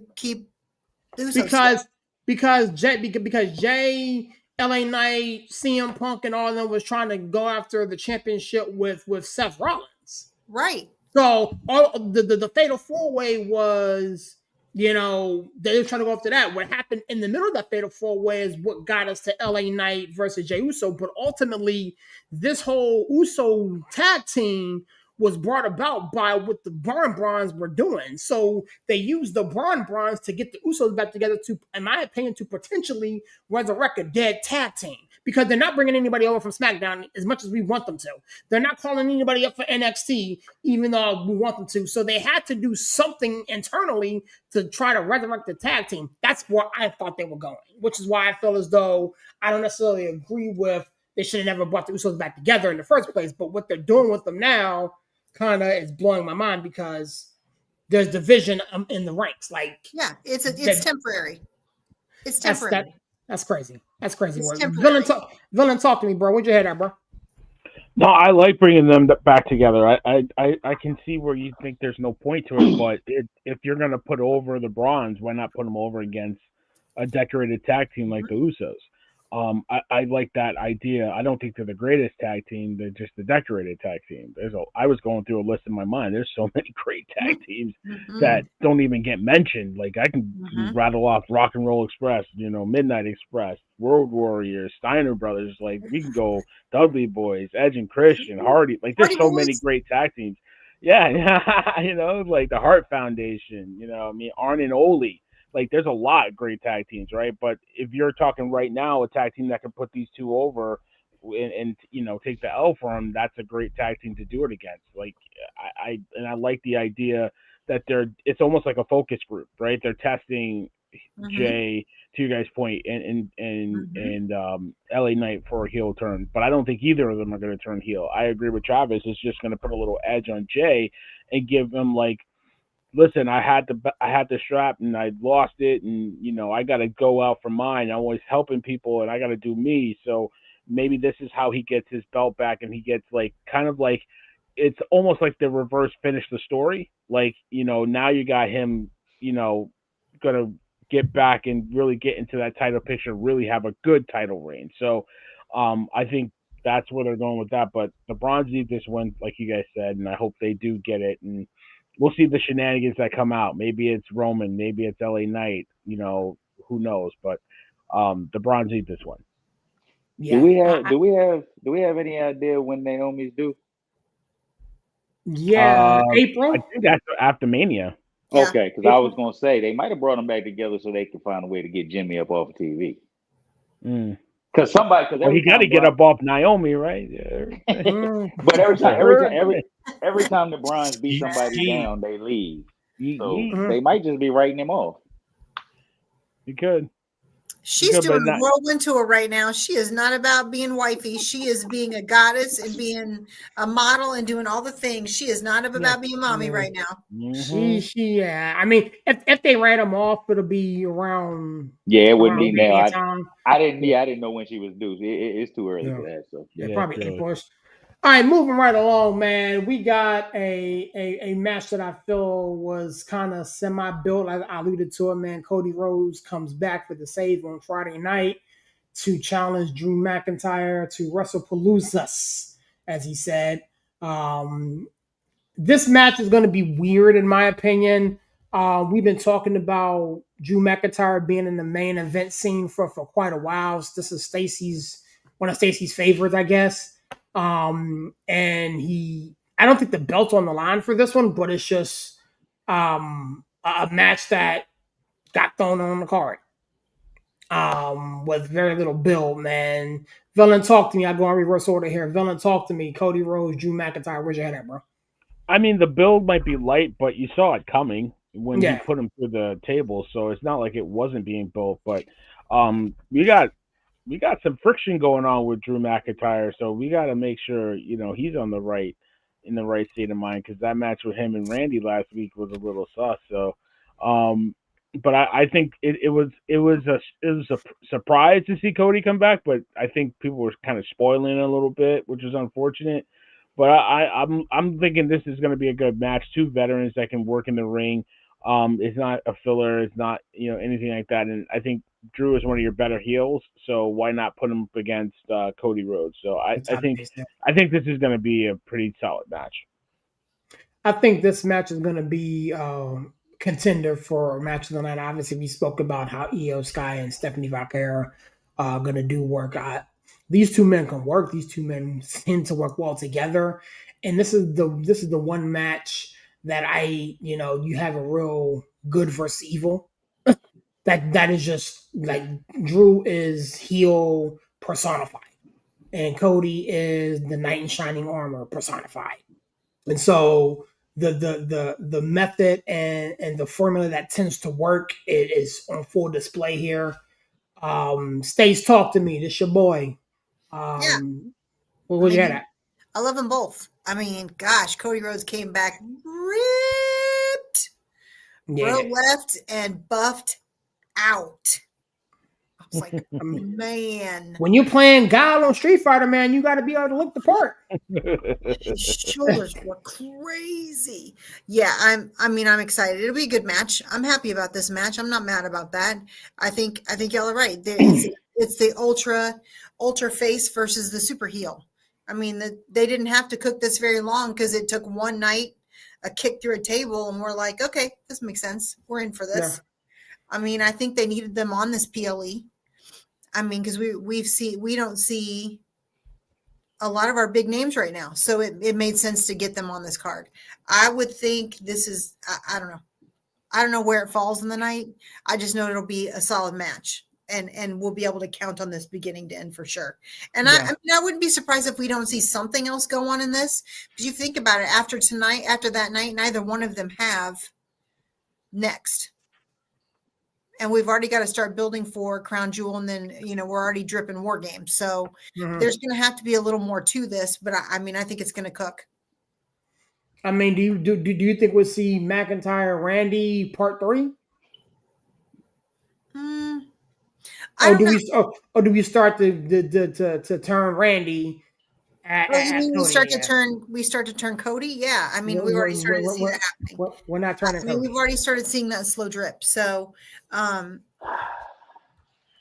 Speaker 3: Usos?
Speaker 1: Because Jay, LA Knight, CM Punk, and all of them was trying to go after the championship with Seth Rollins.
Speaker 3: Right.
Speaker 1: So the Fatal 4-Way was, they were trying to go after that. What happened in the middle of that Fatal 4-Way is what got us to LA Knight versus Jey Uso. But ultimately, this whole Uso tag team was brought about by what the Bonbons were doing. So they used the Bonbons to get the Usos back together to, in my opinion, to potentially resurrect a dead tag team. Because they're not bringing anybody over from SmackDown as much as we want them to. They're not calling anybody up for NXT, even though we want them to. So they had to do something internally to try to resurrect the tag team. That's where I thought they were going, which is why I feel as though I don't necessarily agree with they should have never brought the Usos back together in the first place. But what they're doing with them now kind of is blowing my mind because there's division in the ranks. Like,
Speaker 3: yeah, it's temporary. It's temporary.
Speaker 1: That's crazy. That's crazy.
Speaker 3: Villain,
Speaker 1: talk to me, bro. Where'd your head at, bro?
Speaker 5: No, I like bringing them back together. I can see where you think there's no point to it, but if you're going to put over the Bronze, why not put them over against a decorated tag team like the Usos. I like that idea. I don't think they're the greatest tag team. They're just the decorated tag team. I was going through a list in my mind. There's so many great tag teams that don't even get mentioned. Like I can rattle off Rock and Roll Express, Midnight Express, World Warriors, Steiner Brothers. Like we can go Dudley Boys, Edge and Christian, Hardy. Like there's so many great tag teams. Yeah, like the Hart Foundation. Arn and Ole. Like there's a lot of great tag teams, right? But if you're talking right now, a tag team that can put these two over and take the L for them, that's a great tag team to do it against. Like I like the idea that it's almost like a focus group, right? They're testing Jay, to you guys' point, and LA Knight for a heel turn, but I don't think either of them are going to turn heel. I agree with Travis. It's just going to put a little edge on Jay and give him like, listen, I had the strap and I lost it, and I got to go out for mine. I'm always helping people, and I got to do me. So maybe this is how he gets his belt back, and he gets like kind of like it's almost like the reverse finish the story. Like now you got him, gonna get back and really get into that title picture, really have a good title reign. So I think that's where they're going with that. But the Bronze need this win, like you guys said, and I hope they do get it. And we'll see the shenanigans that come out. Maybe it's Roman, maybe it's LA Knight, who knows? But the Bronze need this one.
Speaker 1: Yeah.
Speaker 6: Do we have any idea when Naomi's due?
Speaker 1: Yeah, April.
Speaker 5: I think that's after Mania.
Speaker 3: Yeah.
Speaker 6: Okay, because I was gonna say they might have brought them back together so they could find a way to get Jimmy up off of TV. Because
Speaker 5: he got to get up off Naomi, right? Yeah.
Speaker 6: But every time the Bronze beat somebody down, they leave. So they might just be writing him off.
Speaker 5: You could.
Speaker 3: She's doing a whirlwind tour right now. She is not about being wifey. She is being a goddess and being a model and doing all the things. She is not about being mommy right now.
Speaker 1: She I mean, if they write them off, it'll be around.
Speaker 6: Yeah, it wouldn't be now. I didn't know when she was due. It's too early for that. So
Speaker 1: probably April. All right, moving right along, man. We got a match that I feel was kind of semi-built. I alluded to it, man. Cody Rhodes comes back for the save on Friday night to challenge Drew McIntyre to Wrestlepalooza, as he said. This match is going to be weird, in my opinion. We've been talking about Drew McIntyre being in the main event scene for quite a while. This is one of Stacey's favorites, I guess. And I don't think the belt's on the line for this one, but it's just a match that got thrown on the card with very little build, man. Villain, talk to me. I go in reverse order here. Villain, talk to me. Cody Rhodes, Drew McIntyre. Where's your head at, bro?
Speaker 5: I mean, the build might be light, but you saw it coming when you put him through the table, so it's not like it wasn't being built. But we got some friction going on with Drew McIntyre, so we got to make sure he's in the right state of mind, because that match with him and Randy last week was a little sus. So, but I think it was a surprise to see Cody come back, but I think people were kind of spoiling it a little bit, which is unfortunate. But I'm thinking this is going to be a good match. Two veterans that can work in the ring. It's not a filler. It's not anything like that. And I think Drew is one of your better heels, so why not put him up against Cody Rhodes? So I think this is going to be a pretty solid match.
Speaker 1: I think this match is going to be contender for match of the night. Obviously, we spoke about how Io Sky and Stephanie Vaquera are going to do work. These two men can work. These two men tend to work well together, and this is the one match that you have a real good versus evil. That is just like Drew is heel personified, and Cody is the knight in shining armor personified. And so the method and the formula that tends to work is on full display here. Stace, talk to me. This your boy. Where you at?
Speaker 3: I love them both. I mean, gosh, Cody Rhodes came back ripped, bro left and buffed out. It's like, man,
Speaker 1: when you're playing Guile on Street Fighter, man, you got to be able to look the part.
Speaker 3: his shoulders were crazy. Yeah, I'm excited. It'll be a good match. I'm happy about this match. I'm not mad about that. I think y'all are right. It's the ultra face versus the super heel. I mean, they didn't have to cook this very long because it took one night, a kick through a table, and we're like, okay, this makes sense. We're in for this. Yeah. I mean, I think they needed them on this PLE. I mean, because we don't see a lot of our big names right now, so it made sense to get them on this card. I would think this is I don't know. I don't know where it falls in the night. I just know it'll be a solid match, and we'll be able to count on this beginning to end for sure. And I wouldn't be surprised if we don't see something else go on in this, because you think about it, after that night, neither one of them have next. And we've already got to start building for Crown Jewel, and then we're already dripping War Games. So there's going to have to be a little more to this. But I think it's going to cook.
Speaker 1: I mean, do you think we'll see McIntyre Randy Part 3? Or do we start to turn Randy?
Speaker 3: We start to turn Cody? Yeah, I mean, we've already started to see that happening.
Speaker 1: We're not turning.
Speaker 3: Cody. We've already started seeing that slow drip. So,
Speaker 1: I'm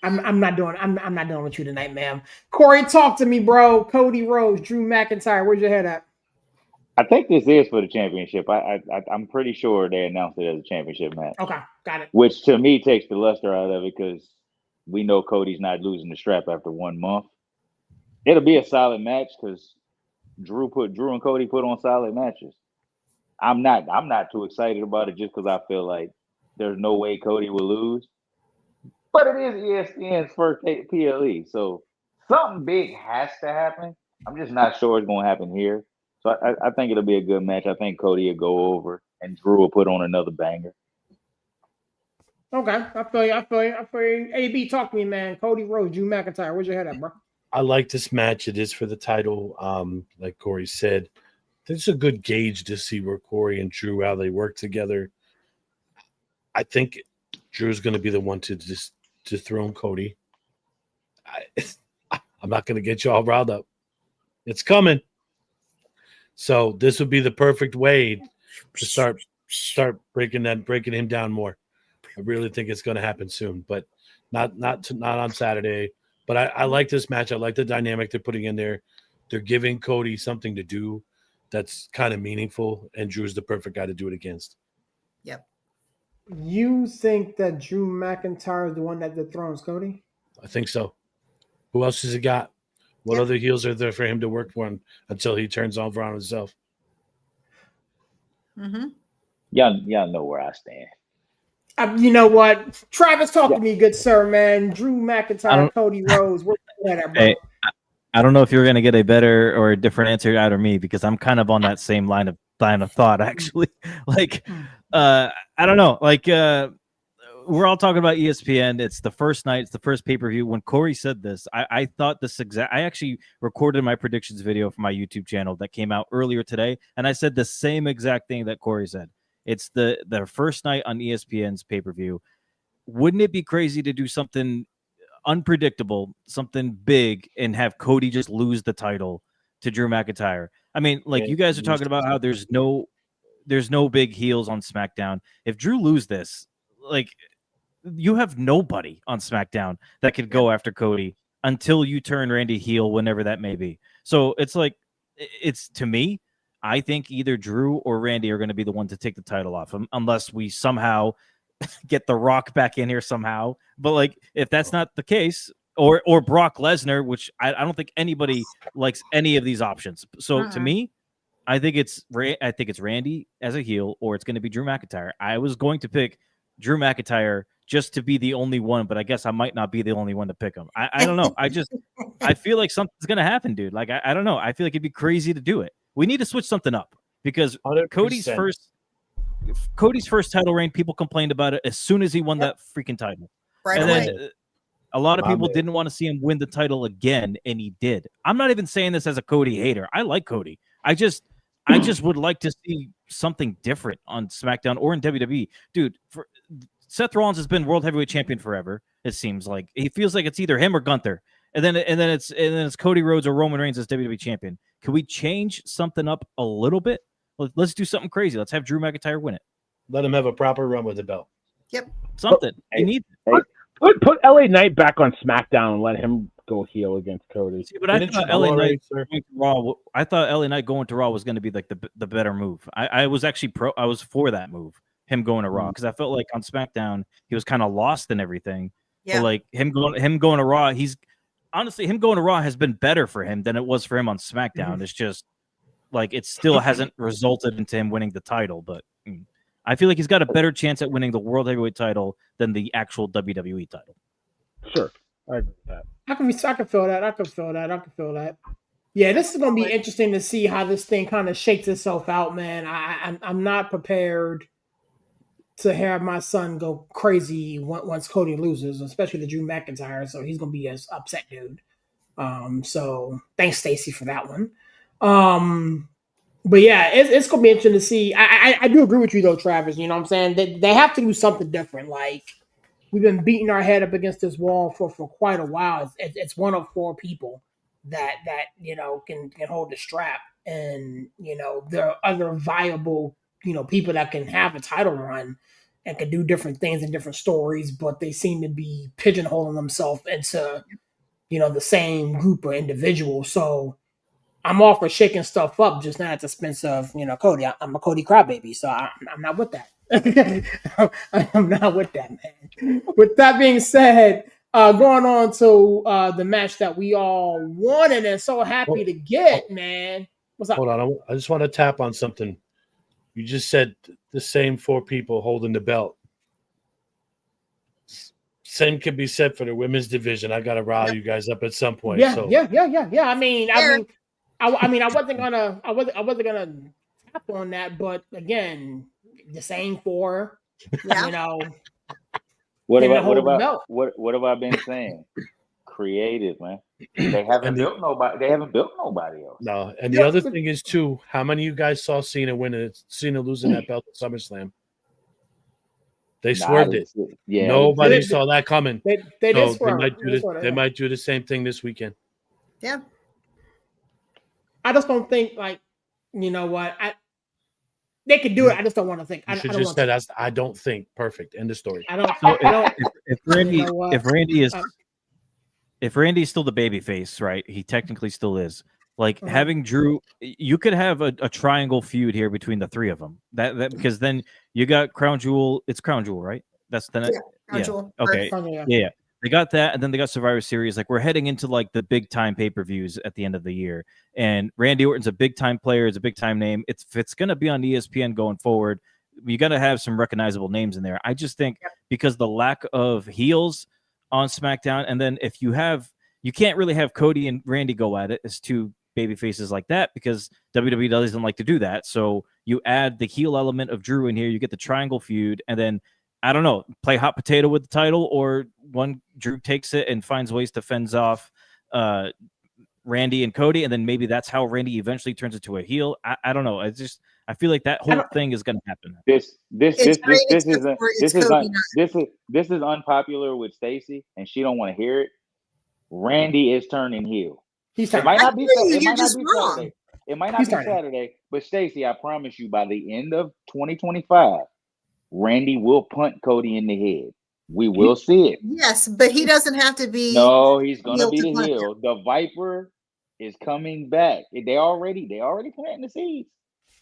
Speaker 1: not doing with you tonight, ma'am. Corey, talk to me, bro. Cody Rhodes, Drew McIntyre. Where's your head at?
Speaker 6: I think this is for the championship. I'm pretty sure they announced it as a championship match.
Speaker 1: Okay, got it.
Speaker 6: Which to me takes the luster out of it, because we know Cody's not losing the strap after 1 month. It'll be a solid match because Drew and Cody put on solid matches. I'm not too excited about it just because I feel like there's no way Cody will lose. But it is ESPN's first PLE, so something big has to happen. I'm just not sure it's going to happen here. So I think it'll be a good match. I think Cody will go over and Drew will put on another banger.
Speaker 1: Okay, I feel you. AB, talk to me, man. Cody Rhodes, Drew McIntyre. Where's your head at, bro?
Speaker 4: I like this match. It is for the title. Like Corey said, it's a good gauge to see where Corey and Drew, how they work together. I think Drew's going to be the one to dethrone Cody. I'm not going to get you all riled up. It's coming. So this would be the perfect way to start breaking him down more. I really think it's going to happen soon, but not on Saturday. But I like this match. I like the dynamic they're putting in there. They're giving Cody something to do that's kind of meaningful, and Drew's the perfect guy to do it against.
Speaker 3: Yep.
Speaker 1: You think that Drew McIntyre is the one that dethrones Cody?
Speaker 4: I think so. Who else has he got? What other heels are there for him to work for until he turns over on himself?
Speaker 3: Mm-hmm.
Speaker 6: Y'all know where I stand.
Speaker 1: You know what? Travis, talk to me, good sir, man. Drew McIntyre, Cody Rhodes. Where's that at, bro?
Speaker 2: Hey, I don't know if you're going to get a better or a different answer out of me, because I'm kind of on that same line of thought, actually. I don't know. We're all talking about ESPN. It's the first night. It's the first pay-per-view. When Corey said this, I thought I actually recorded my predictions video for my YouTube channel that came out earlier today, and I said the same exact thing that Corey said. It's the first night on ESPN's pay-per-view. Wouldn't it be crazy to do something unpredictable, something big, and have Cody just lose the title to Drew McIntyre? I mean, you guys are talking about how there's no big heels on SmackDown. If Drew lose this, you have nobody on SmackDown that could go after Cody until you turn Randy heel, whenever that may be. So it's to me, I think either Drew or Randy are going to be the one to take the title off him, unless we somehow get The Rock back in here somehow. But if that's not the case, or Brock Lesnar, which I don't think anybody likes any of these options. So to me, I think it's Randy as a heel, or it's going to be Drew McIntyre. I was going to pick Drew McIntyre just to be the only one, but I guess I might not be the only one to pick him. I don't know. I feel like something's going to happen, dude. I don't know. I feel like it'd be crazy to do it. We need to switch something up, because 100%. Cody's first title reign, people complained about it as soon as he won that freaking title.
Speaker 3: Right away.
Speaker 2: Then a lot of people didn't want to see him win the title again, and he did. I'm not even saying this as a Cody hater. I like Cody. I just would like to see something different on SmackDown or in WWE. Dude, Seth Rollins has been world heavyweight champion forever. It seems like he feels like it's either him or Gunther, and then it's Cody Rhodes or Roman Reigns as WWE champion. Can we change something up a little bit? Let's do something crazy. Let's have Drew McIntyre win it.
Speaker 4: Let him have a proper run with the belt.
Speaker 3: Yep.
Speaker 2: Something. You need.
Speaker 5: Put LA Knight back on SmackDown and let him go heel against Cody.
Speaker 2: See, but I thought LA Knight going to Raw. I thought LA Knight going to Raw was going to be like the better move. I was actually I was for that move, him going to Raw, because I felt like on SmackDown he was kind of lost in everything. Yeah. But like him going to Raw, him going to Raw has been better for him than it was for him on SmackDown. Mm-hmm. It's just like it still hasn't resulted into him winning the title, but I feel like he's got a better chance at winning the World Heavyweight title than the actual WWE title.
Speaker 5: Sure. I agree with that.
Speaker 1: I can feel that. Yeah, this is going to be interesting to see how this thing kind of shakes itself out, man. I'm not prepared to have my son go crazy once Cody loses, especially the Drew McIntyre. So he's going to be an upset dude. So thanks, Stacey, for that one. But yeah, it's going to be interesting to see. I do agree with you, though, Travis. You know what I'm saying? They have to do something different. Like, we've been beating our head up against this wall for quite a while. It's one of 4 people that can hold the strap. And, there are other viable, people that can have a title run and can do different things and different stories, but they seem to be pigeonholing themselves into, the same group of individuals. So I'm all for shaking stuff up, just not at the expense of, Cody. I'm a Cody crybaby, so I'm not with that. I'm not with that, man. With that being said, going on to the match that we all wanted and so happy to get, man. What's up?
Speaker 4: Hold on. I just want to tap on something. You just said the same 4 people holding the belt. Same could be said for the women's division. I got to rile you guys up at some point.
Speaker 1: Yeah. I mean, I wasn't gonna tap on that, but again, the same 4. Yeah.
Speaker 6: What have I been saying? Creative, man. They haven't built nobody else.
Speaker 4: No, and the other thing is too, how many of you guys saw Cena losing that belt at SummerSlam? They swerved it. Yeah, nobody saw that coming. They might do the same thing this weekend.
Speaker 3: Yeah.
Speaker 1: I just don't think they could do it. I just don't want to think.
Speaker 4: I don't think. Perfect. End of story.
Speaker 2: If Randy is still the babyface, right? He technically still is. Like having Drew, you could have a triangle feud here between the 3 of them. That because then you got Crown Jewel. It's Crown Jewel, right? That's the
Speaker 3: Crown Jewel.
Speaker 2: Okay. Yeah. They got that, and then they got Survivor Series. Like we're heading into like the big time pay-per-views at the end of the year. And Randy Orton's a big time player, it's a big time name. If it's gonna be on ESPN going forward, you gotta have some recognizable names in there. I just think because the lack of heels on SmackDown, and then if you can't really have Cody and Randy go at it as 2 baby faces like that because WWE doesn't like to do that. So you add the heel element of Drew in here, you get the triangle feud, and then I don't know, play hot potato with the title, or one Drew takes it and finds ways to fend off Randy and Cody, and then maybe that's how Randy eventually turns into a heel. I don't know. I feel like that whole thing is going to happen.
Speaker 6: This is unpopular with Stacey, and she don't want to hear it. Randy is turning heel. It might not be Saturday. It might not be Saturday, but Stacey, I promise you, by the end of 2025, Randy will punt Cody in the head. We will see it.
Speaker 3: Yes, but he doesn't have to be.
Speaker 6: No, he's gonna be the heel. The Viper is coming back. They already planting the seeds.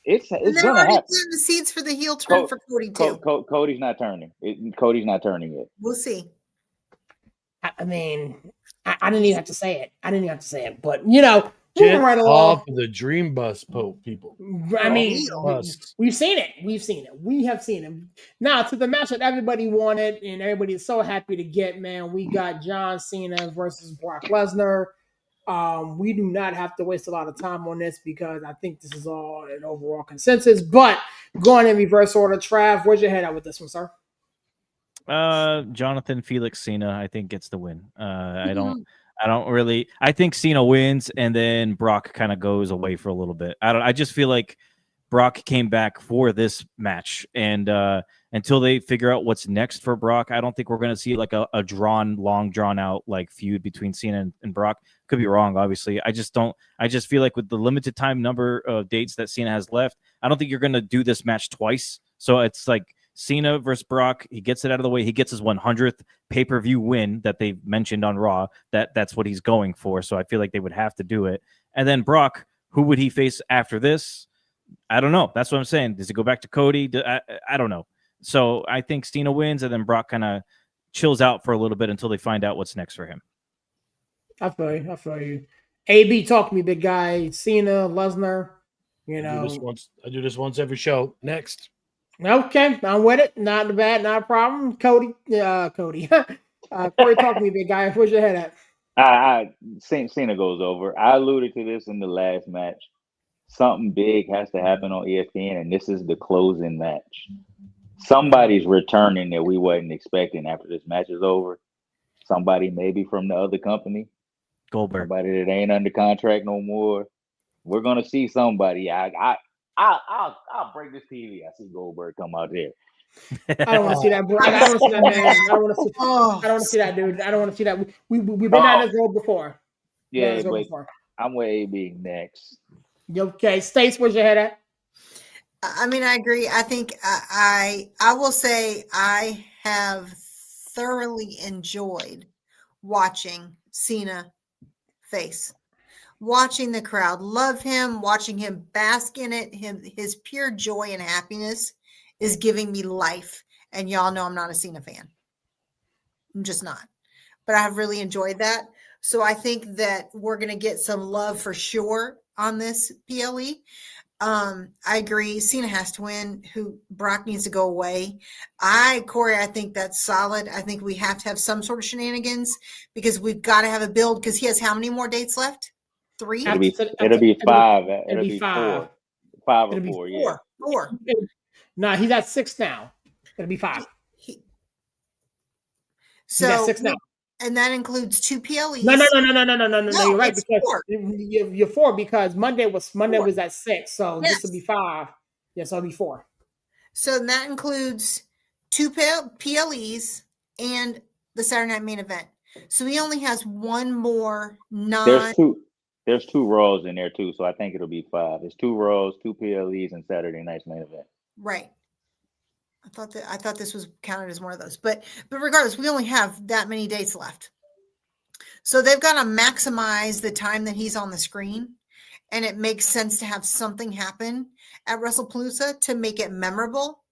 Speaker 6: It's gonna happen.
Speaker 3: Planting the seeds for the heel turn for Cody too.
Speaker 6: Cody's not turning. Cody's not turning yet.
Speaker 3: We'll see.
Speaker 1: I mean, I didn't even have to say it. But moving right along.
Speaker 4: Off the Dream Bus people.
Speaker 1: I mean, we've seen it. We have seen it. Now to the match that everybody wanted and everybody is so happy to get, man. We got John Cena versus Brock Lesnar. We do not have to waste a lot of time on this because I think this is all an overall consensus. But going in reverse order, Trav, where's your head at with this one, sir?
Speaker 2: Jonathan Felix Cena, I think, gets the win. I don't really. I think Cena wins, and then Brock kind of goes away for a little bit. I just feel like Brock came back for this match, and until they figure out what's next for Brock, I don't think we're going to see like a long drawn out like feud between Cena and Brock. Could be wrong, obviously. I just feel like with the limited time number of dates that Cena has left, I don't think you're going to do this match twice. So it's like Cena versus Brock. He gets it out of the way. He gets his 100th pay-per-view win that they mentioned on Raw. That's what he's going for. So I feel like they would have to do it. And then Brock, who would he face after this? I don't know. That's what I'm saying. Does it go back to Cody? I don't know. So I think Cena wins, and then Brock kind of chills out for a little bit until they find out what's next for him.
Speaker 1: I feel you. AB, talk to me, big guy. Cena, Lesnar. You know,
Speaker 4: I do this once every show. Next.
Speaker 1: Okay, I'm with it. Not bad, not a problem. Cody. Corey, talk to me, big guy. Where's your head at?
Speaker 6: Cena goes over. I alluded to this in the last match. Something big has to happen on ESPN, and this is the closing match. Somebody's returning that we wasn't expecting after this match is over. Somebody maybe from the other company.
Speaker 2: Goldberg.
Speaker 6: Somebody that ain't under contract no more. We're gonna see somebody. I'll break this TV. I see Goldberg come out there.
Speaker 1: I don't want to see that, bro. I don't want to see that man. I don't want to see that dude. I don't want to see that. We've been down this road before.
Speaker 6: Yeah, but I'm with AB next.
Speaker 1: Okay, Stace, where's your head at?
Speaker 3: I mean, I agree. I think I will say I have thoroughly enjoyed watching Cena face, watching the crowd love him, watching him bask in it. His pure joy and happiness is giving me life. And y'all know I'm not a Cena fan. I'm just not. But I've really enjoyed that. So I think that we're going to get some love for sure on this PLE. I agree. Cena has to win. Brock needs to go away. Corey, I think that's solid. I think we have to have some sort of shenanigans because we've got to have a build because he has how many more dates left? 3?
Speaker 6: It'll be 5. It'll be 4. 5 or 4, yeah.
Speaker 3: 4.
Speaker 1: Nah, he's at 6 now. It'll be 5.
Speaker 3: So
Speaker 1: he's at 6 now.
Speaker 3: And that includes 2 PLEs.
Speaker 1: No. You're right because
Speaker 3: 4.
Speaker 1: You're 4 because Monday was at 6, so this will be 5. Yes, it'll be 4.
Speaker 3: So that includes 2 PLEs and the Saturday Night Main Event. So he only has one more
Speaker 6: There's 2 Raws in there too, so I think it'll be 5. There's 2 Raws, 2 PLEs, and Saturday Night's Main Event.
Speaker 3: Right. I thought this was counted as one of those, but regardless, we only have that many dates left. So they've got to maximize the time that he's on the screen, and it makes sense to have something happen at Wrestlepalooza to make it memorable,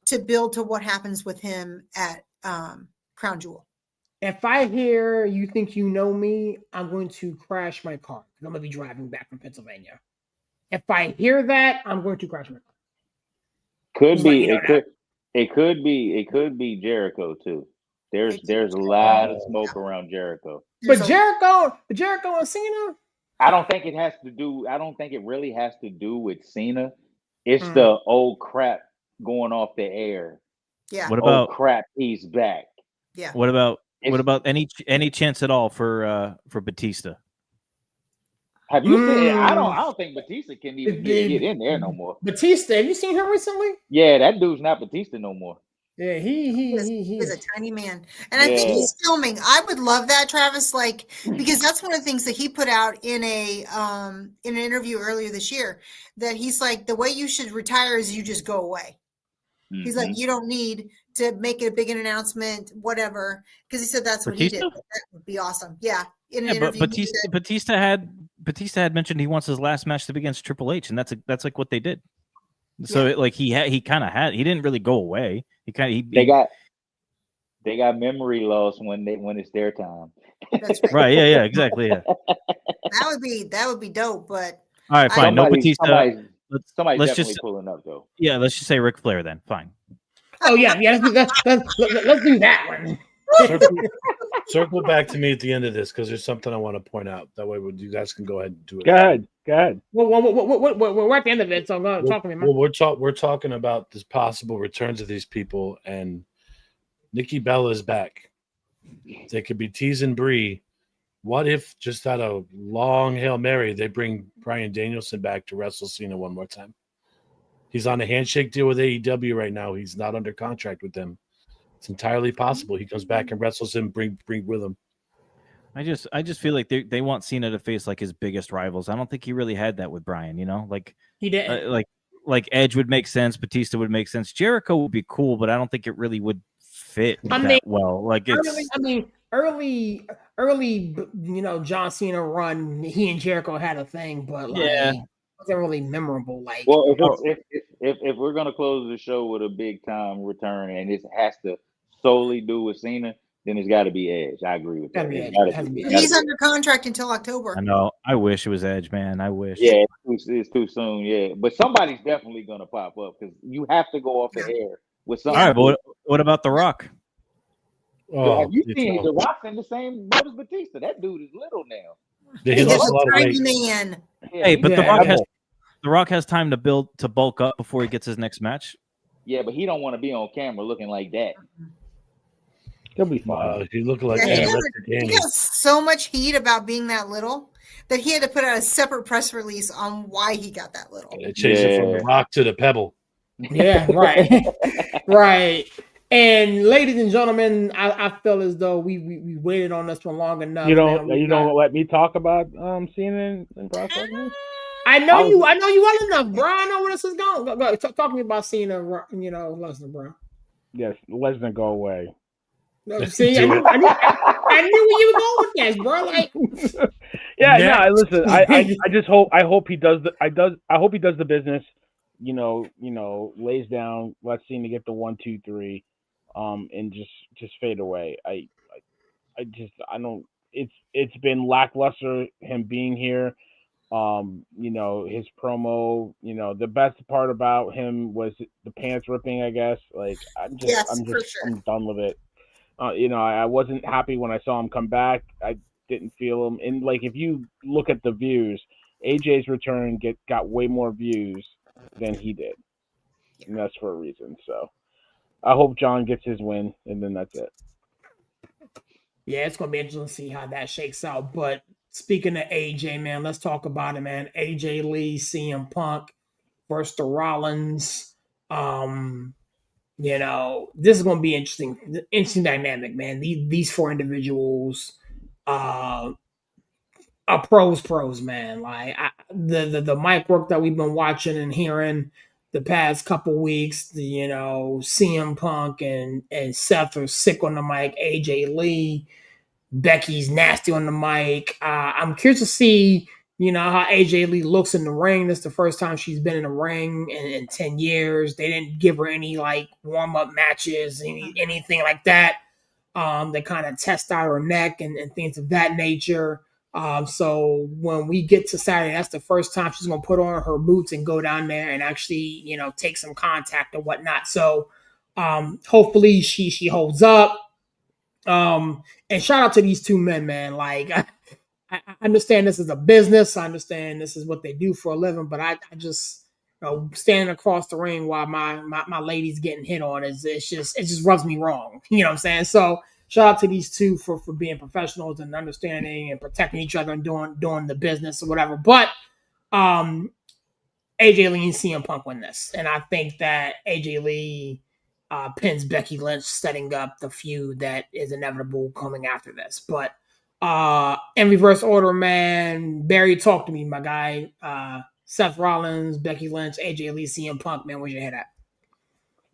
Speaker 3: to build to what happens with him at Crown Jewel.
Speaker 1: If I hear you think you know me, I'm going to crash my car. I'm going to be driving back from Pennsylvania. If I hear that, I'm going to crash my car.
Speaker 6: It could be Jericho too. There's a lot of smoke around Jericho.
Speaker 1: But Jericho and Cena?
Speaker 6: I don't think it really has to do with Cena. It's the old crap going off the air.
Speaker 3: Yeah.
Speaker 2: What about
Speaker 6: crap? He's back.
Speaker 3: Yeah.
Speaker 2: What about any chance at all for Batista?
Speaker 6: Have you seen? I don't think Batista can even get in there no more.
Speaker 1: Batista, have you seen him recently?
Speaker 6: Yeah, that dude's not Batista no more.
Speaker 1: Yeah,
Speaker 3: he's a tiny man, and I think he's filming. I would love that, Travis, because that's one of the things that he put out in an interview earlier this year. That he's like, the way you should retire is you just go away. Mm-hmm. He's like, you don't need to make a big announcement, whatever, because he said that's what he did. That would be awesome. Yeah, in an interview.
Speaker 2: But Batista had mentioned he wants his last match to be against Triple H, and that's like what they did. So he kind of had. He didn't really go away. They
Speaker 6: got memory loss when it's their time.
Speaker 3: That's right.
Speaker 2: Right. Yeah. Exactly. Yeah.
Speaker 3: That would be dope. But
Speaker 2: all right, fine. No Batista.
Speaker 6: Somebody's
Speaker 2: let's
Speaker 6: definitely
Speaker 2: just
Speaker 6: pulling up though.
Speaker 2: Yeah. Let's just say Ric Flair then. Fine.
Speaker 1: Oh yeah. Let's do that one.
Speaker 4: Circle back to me at the end of this because there's something I want to point out. That way, you guys can go ahead and do it.
Speaker 5: Go ahead.
Speaker 1: Well, we're at the end of it, so talk to me.
Speaker 4: Well, we're talking about this possible returns of these people, and Nikki Bella is back. They could be teasing Brie. What if, just out of long Hail Mary, they bring Bryan Danielson back to wrestle Cena one more time? He's on a handshake deal with AEW right now. He's not under contract with them. It's entirely possible he comes back and wrestles him, bring with him.
Speaker 2: I just feel like they want Cena to face like his biggest rivals. I don't think he really had that with Bryan. Like
Speaker 1: He didn't.
Speaker 2: Like Edge would make sense, Batista would make sense, Jericho would be cool, but I don't think it really would fit well. Like it's.
Speaker 1: Early, John Cena run, he and Jericho had a thing, but like, it wasn't really memorable. Like,
Speaker 6: well, if we're gonna close the show with a big time return, and it has to solely do with Cena, then it's got to be Edge. I agree with that.
Speaker 3: He's under contract until October.
Speaker 2: I know. I wish it was Edge, man. I wish.
Speaker 6: Yeah, it's too soon. Yeah, but somebody's definitely gonna pop up because you have to go off the air with something.
Speaker 2: All right, but what about The Rock?
Speaker 6: Oh, have you seen The Rock's in the same boat as Batista? That dude is little now.
Speaker 4: Yeah, he lost a lot of weight.
Speaker 3: Man.
Speaker 2: Hey, but The Rock has time to bulk up before he gets his next match.
Speaker 6: Yeah, but he don't want to be on camera looking like that.
Speaker 5: He'll be fine.
Speaker 4: He looked like
Speaker 3: he got so much heat about being that little that he had to put out a separate press release on why he got that little.
Speaker 4: It changed it from the Rock to the Pebble.
Speaker 1: Yeah, right. Right. And ladies and gentlemen, I feel as though we waited on this one long enough.
Speaker 5: You don't let me talk about Cena and Brock Lesnar?
Speaker 1: I know you well enough, bro. I know where this is going. Go. Talk to me about Cena, Lesnar, bro.
Speaker 5: Yes, Lesnar, go away.
Speaker 1: No, see, I knew where you were going with this, bro. Like,
Speaker 5: listen. I just hope he does the business. Lays down, lets Cena get the 1, 2, 3, and just fade away. I don't. It's been lackluster him being here. His promo. The best part about him was the pants ripping. I guess. Like I'm done with it. I wasn't happy when I saw him come back. I didn't feel him. And like, if you look at the views, AJ's return got way more views than he did. And that's for a reason. So I hope John gets his win, and then that's it.
Speaker 1: Yeah, it's going to be interesting to see how that shakes out. But speaking of AJ, man, let's talk about it, man. AJ Lee, CM Punk versus the Rollins. This is going to be interesting dynamic, man. These four individuals are pros, man. Like the mic work that we've been watching and hearing the past couple weeks, CM Punk and Seth are sick on the mic. AJ Lee, Becky's nasty on the mic. I'm curious to see, how AJ Lee looks in the ring. This is the first time she's been in a ring in 10 years. They didn't give her any like warm-up matches, anything like that. They kind of test out her neck and things of that nature. So when we get to Saturday, that's the first time she's going to put on her boots and go down there and actually, take some contact and whatnot. So hopefully she holds up. And shout out to these two men, man. Like, I understand this is a business. I understand this is what they do for a living, but I just, standing across the ring while my lady's getting hit on it just rubs me wrong. You know what I'm saying? So shout out to these two for being professionals and understanding and protecting each other and doing the business or whatever. But AJ Lee and CM Punk win this, and I think that AJ Lee pins Becky Lynch, setting up the feud that is inevitable coming after this. But in reverse order, man, Barry, talk to me, my guy. Seth Rollins, Becky Lynch, AJ Lee, CM Punk, man, where's your head at?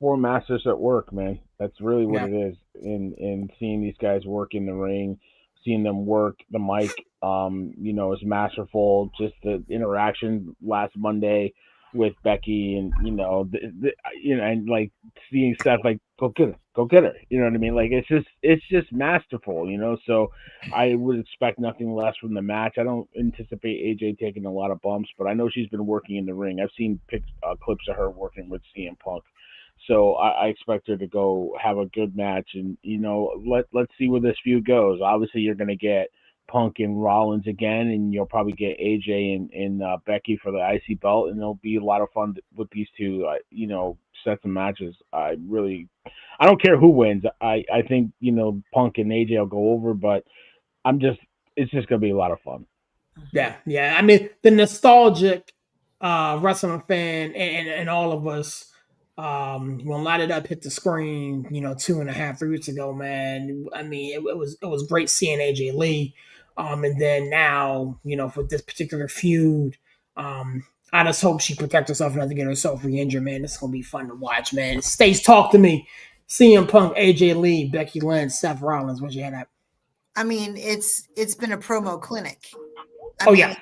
Speaker 5: 4 masters at work, man. That's really what it is. And seeing these guys work in the ring, seeing them work the mic, is masterful. Just the interaction last Monday with Becky, and and like seeing Seth like go get her. You know what I mean? Like it's just masterful. So I would expect nothing less from the match. I don't anticipate AJ taking a lot of bumps, but I know she's been working in the ring. I've seen clips of her working with CM Punk. So I expect her to go have a good match, and let's see where this feud goes. Obviously, you're going to get Punk and Rollins again, and you'll probably get AJ and Becky for the IC belt, and it'll be a lot of fun with these two. Sets of matches. I don't care who wins. I think Punk and AJ will go over, but it's just going to be a lot of fun.
Speaker 1: Yeah. I mean, the nostalgic wrestling fan and all of us, when Light It Up hit the screen, 2.5, 3 weeks ago, man. I mean, it was great seeing AJ Lee. And then now, for this particular feud, I just hope she protects herself and doesn't get herself re-injured, man. It's gonna be fun to watch, man. Stace, talk to me. CM Punk, AJ Lee, Becky Lynch, Seth Rollins. What you had at?
Speaker 3: I mean, it's been a promo clinic.
Speaker 1: Yeah.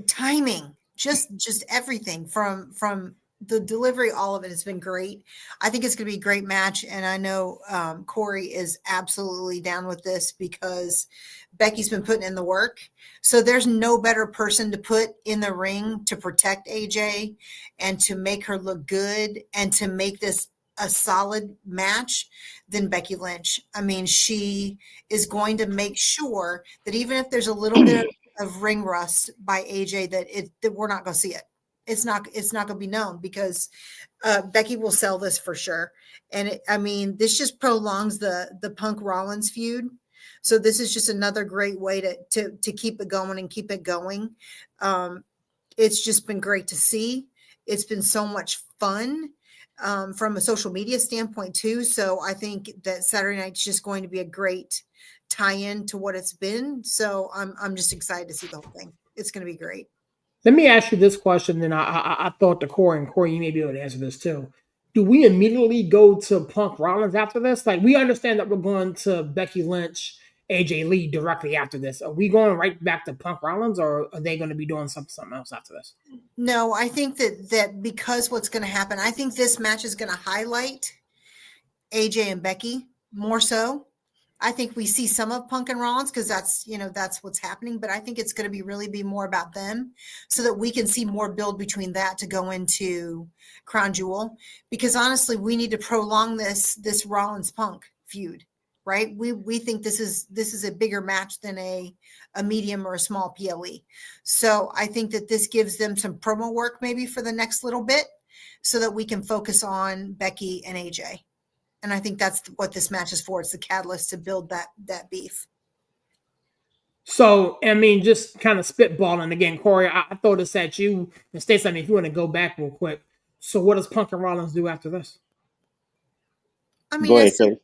Speaker 3: Timing, just everything from the delivery, all of it has been great. I think it's going to be a great match, and I know Corey is absolutely down with this because Becky's been putting in the work. So there's no better person to put in the ring to protect AJ and to make her look good and to make this a solid match than Becky Lynch. I mean, she is going to make sure that even if there's a little bit of ring rust by AJ, that we're not going to see it. It's not going to be known because Becky will sell this for sure. And this just prolongs the Punk Rollins feud. So this is just another great way to keep it going and keep it going. It's just been great to see. It's been so much fun from a social media standpoint too. So I think that Saturday night's just going to be a great tie-in to what it's been. So I'm just excited to see the whole thing. It's going to be great.
Speaker 1: Let me ask you this question, then I thought to Corey, and Corey, you may be able to answer this too. Do we immediately go to Punk Rollins after this? Like, we understand that we're going to Becky Lynch, AJ Lee directly after this. Are we going right back to Punk Rollins, or are they going to be doing something else after this?
Speaker 3: No, I think that because what's going to happen, I think this match is going to highlight AJ and Becky more so. I think we see some of Punk and Rollins because that's what's happening, but I think it's going to really be more about them so that we can see more build between that to go into Crown Jewel, because honestly, we need to prolong this Rollins Punk feud, right? We think this is a bigger match than a medium or a small PLE. So I think that this gives them some promo work maybe for the next little bit so that we can focus on Becky and AJ. And I think that's what this match is for. It's the catalyst to build that beef.
Speaker 1: So, just kind of spitballing again, Corey, I throw this at you and Stace, if you want to go back real quick. So what does Punk and Rollins do after this?
Speaker 6: Go ahead,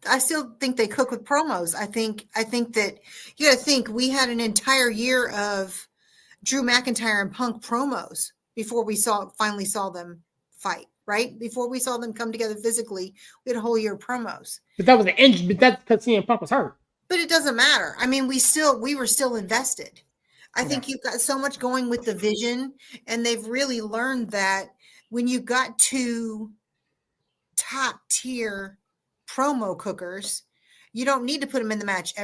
Speaker 3: I still think they cook with promos. I think that you got to think we had an entire year of Drew McIntyre and Punk promos before we finally saw them fight. Right? Before we saw them come together physically, we had a whole year of promos.
Speaker 1: But that was an injury, but that's because CM Punk was hurt.
Speaker 3: But it doesn't matter. We were still invested. I think you've got so much going with the vision, and they've really learned that when you got two top tier promo cookers, you don't need to put them in the match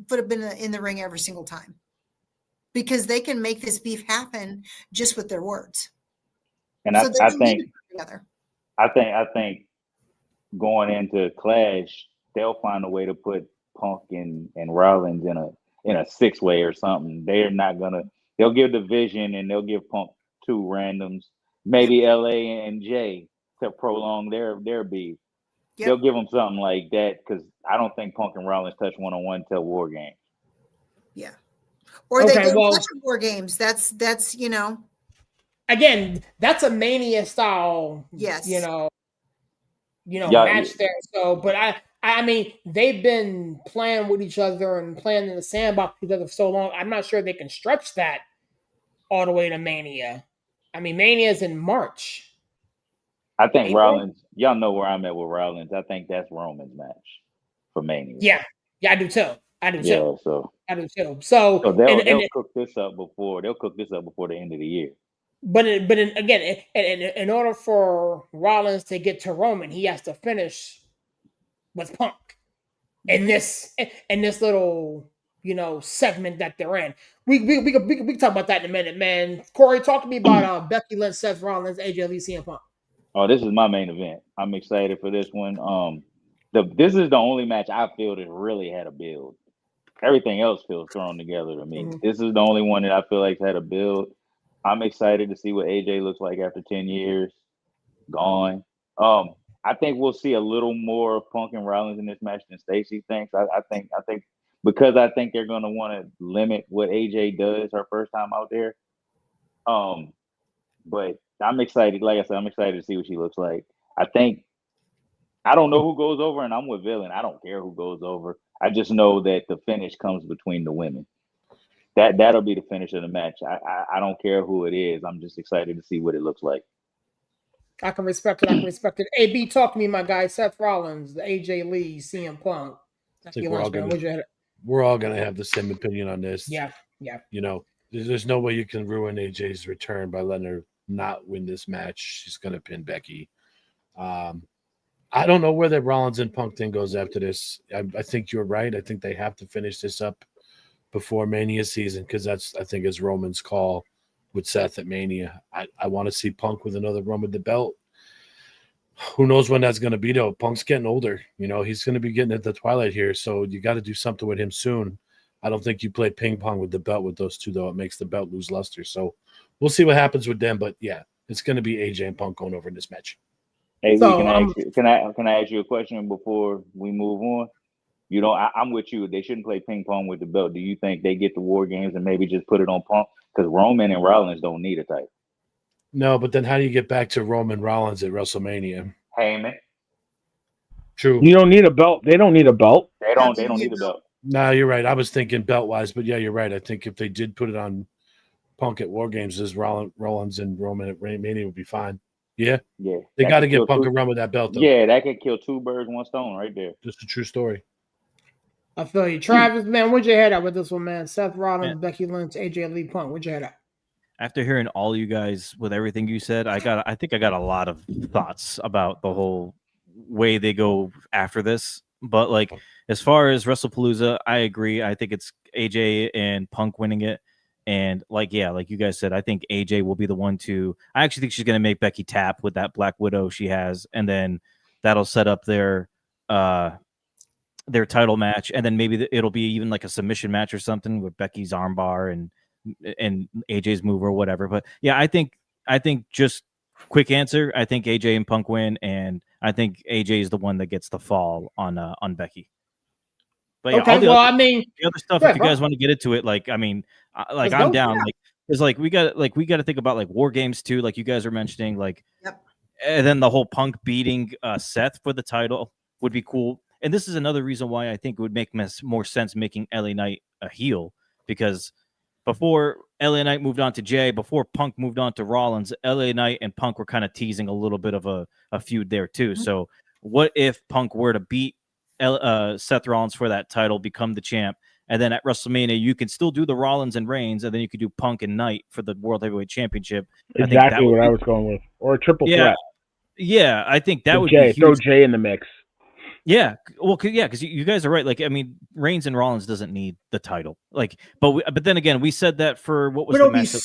Speaker 3: put them in the ring every single time, because they can make this beef happen just with their words.
Speaker 6: And so I think together. I think going into Clash, they'll find a way to put Punk and Rollins in a 6-way or something. They'll give the vision and they'll give Punk 2 randoms, maybe LA and Jay to prolong their beef. Yep. They'll give them something like that, because I don't think Punk and Rollins touch one-on-one till War Games.
Speaker 3: Yeah. Or they don't touch War Games. That's
Speaker 1: Again, that's a Mania style,
Speaker 3: yes,
Speaker 1: match there. So, but I mean, they've been playing with each other and playing in the sandbox together for so long. I'm not sure they can stretch that all the way to Mania. I mean, Mania is in March.
Speaker 6: I think April? Rollins. Y'all know where I'm at with Rollins. I think that's Roman's match for Mania.
Speaker 1: Yeah, I do too. I do too.
Speaker 6: So
Speaker 1: So
Speaker 6: they'll cook this up before the end of the year.
Speaker 1: But again, in order for Rollins to get to Roman, he has to finish with Punk in this little segment that they're in. We can talk about that in a minute, man. Corey, talk to me about Becky Lynch, Seth Rollins, AJ Lee, CM Punk.
Speaker 6: Oh, this is my main event. I'm excited for this one. This is the only match I feel that really had a build. Everything else feels thrown together to me. Mm-hmm. This is the only one that I feel like had a build. I'm excited to see what AJ looks like after 10 years gone. I think we'll see a little more of Punk and Rollins in this match than Stacey thinks. I think because I think they're going to want to limit what AJ does her first time out there. But I'm excited. Like I said, I'm excited to see what she looks like. I don't know who goes over, and I'm with Villain. I don't care who goes over. I just know that the finish comes between the women. That'll be the finish of the match. I don't care who it is. I'm just excited to see what it looks like.
Speaker 1: I can respect it. AB, talk to me, my guy. Seth Rollins, AJ Lee, CM Punk.
Speaker 4: I think we're all gonna have the same opinion on this.
Speaker 1: Yeah.
Speaker 4: You know, there's no way you can ruin AJ's return by letting her not win this match. She's gonna pin Becky. I don't know where that Rollins and Punk thing goes after this. I think you're right. I think they have to finish this up before Mania season because I think it's Roman's call with Seth at Mania. I want to see Punk with another run with the belt. Who knows when that's going to be, though? Punk's getting older. You know, he's going to be getting at the twilight here, so you got to do something with him soon. I don't think you play ping pong with the belt with those two, though. It makes the belt lose luster. So we'll see what happens with them. But, yeah, it's going to be AJ and Punk going over in this match.
Speaker 6: Hey, so, can I ask you a question before we move on? You know, I'm with you. They shouldn't play ping pong with the belt. Do you think they get the War Games and maybe just put it on Punk? Because Roman and Rollins don't need a title.
Speaker 4: No, but then how do you get back to Roman Rollins at WrestleMania?
Speaker 6: Heyman.
Speaker 4: True.
Speaker 5: You don't need a belt. They don't need a belt.
Speaker 6: They don't need a belt.
Speaker 4: No, you're right. I was thinking belt-wise, but yeah, you're right. I think if they did put it on Punk at War Games, as Rollins and Roman at Mania would be fine. Yeah. They got to get Punk a run with that belt, though.
Speaker 6: Yeah, that could kill two birds, one stone right there.
Speaker 4: Just a true story.
Speaker 1: I feel you. Travis, man, where'd your head at with this one, man? Seth Rollins, Becky Lynch, AJ Lee, Punk. Where'd your head at?
Speaker 2: After hearing all you guys with everything you said, I think I got a lot of thoughts about the whole way they go after this. But like as far as WrestlePalooza, I agree. I think it's AJ and Punk winning it. And like you guys said, I think AJ will be the one to. I actually think she's going to make Becky tap with that Black Widow she has, and then that'll set up their title match, and then maybe it'll be even like a submission match or something with Becky's armbar and AJ's move or whatever. But yeah, I think just quick answer. I think AJ and Punk win, and I think AJ is the one that gets the fall on Becky. But yeah, the other stuff. If you guys want to get into it, like I'm down. Like because like we got to think about like War Games too. Like you guys are mentioning, like, and then the whole Punk beating Seth for the title would be cool. And this is another reason why I think it would make more sense making LA Knight a heel, because before LA Knight moved on to Jay, before Punk moved on to Rollins, LA Knight and Punk were kind of teasing a little bit of a feud there too. Mm-hmm. So what if Punk were to beat Seth Rollins for that title, become the champ, and then at WrestleMania you could still do the Rollins and Reigns, and then you could do Punk and Knight for the World Heavyweight Championship.
Speaker 5: Exactly what I was going with, or a triple threat.
Speaker 2: Yeah, I think that would
Speaker 5: be
Speaker 2: huge.
Speaker 5: Throw Jay in the mix.
Speaker 2: Yeah, well, because you guys are right. Like, I mean, Reigns and Rollins doesn't need the title. Like, but then again, we said that for what was the match?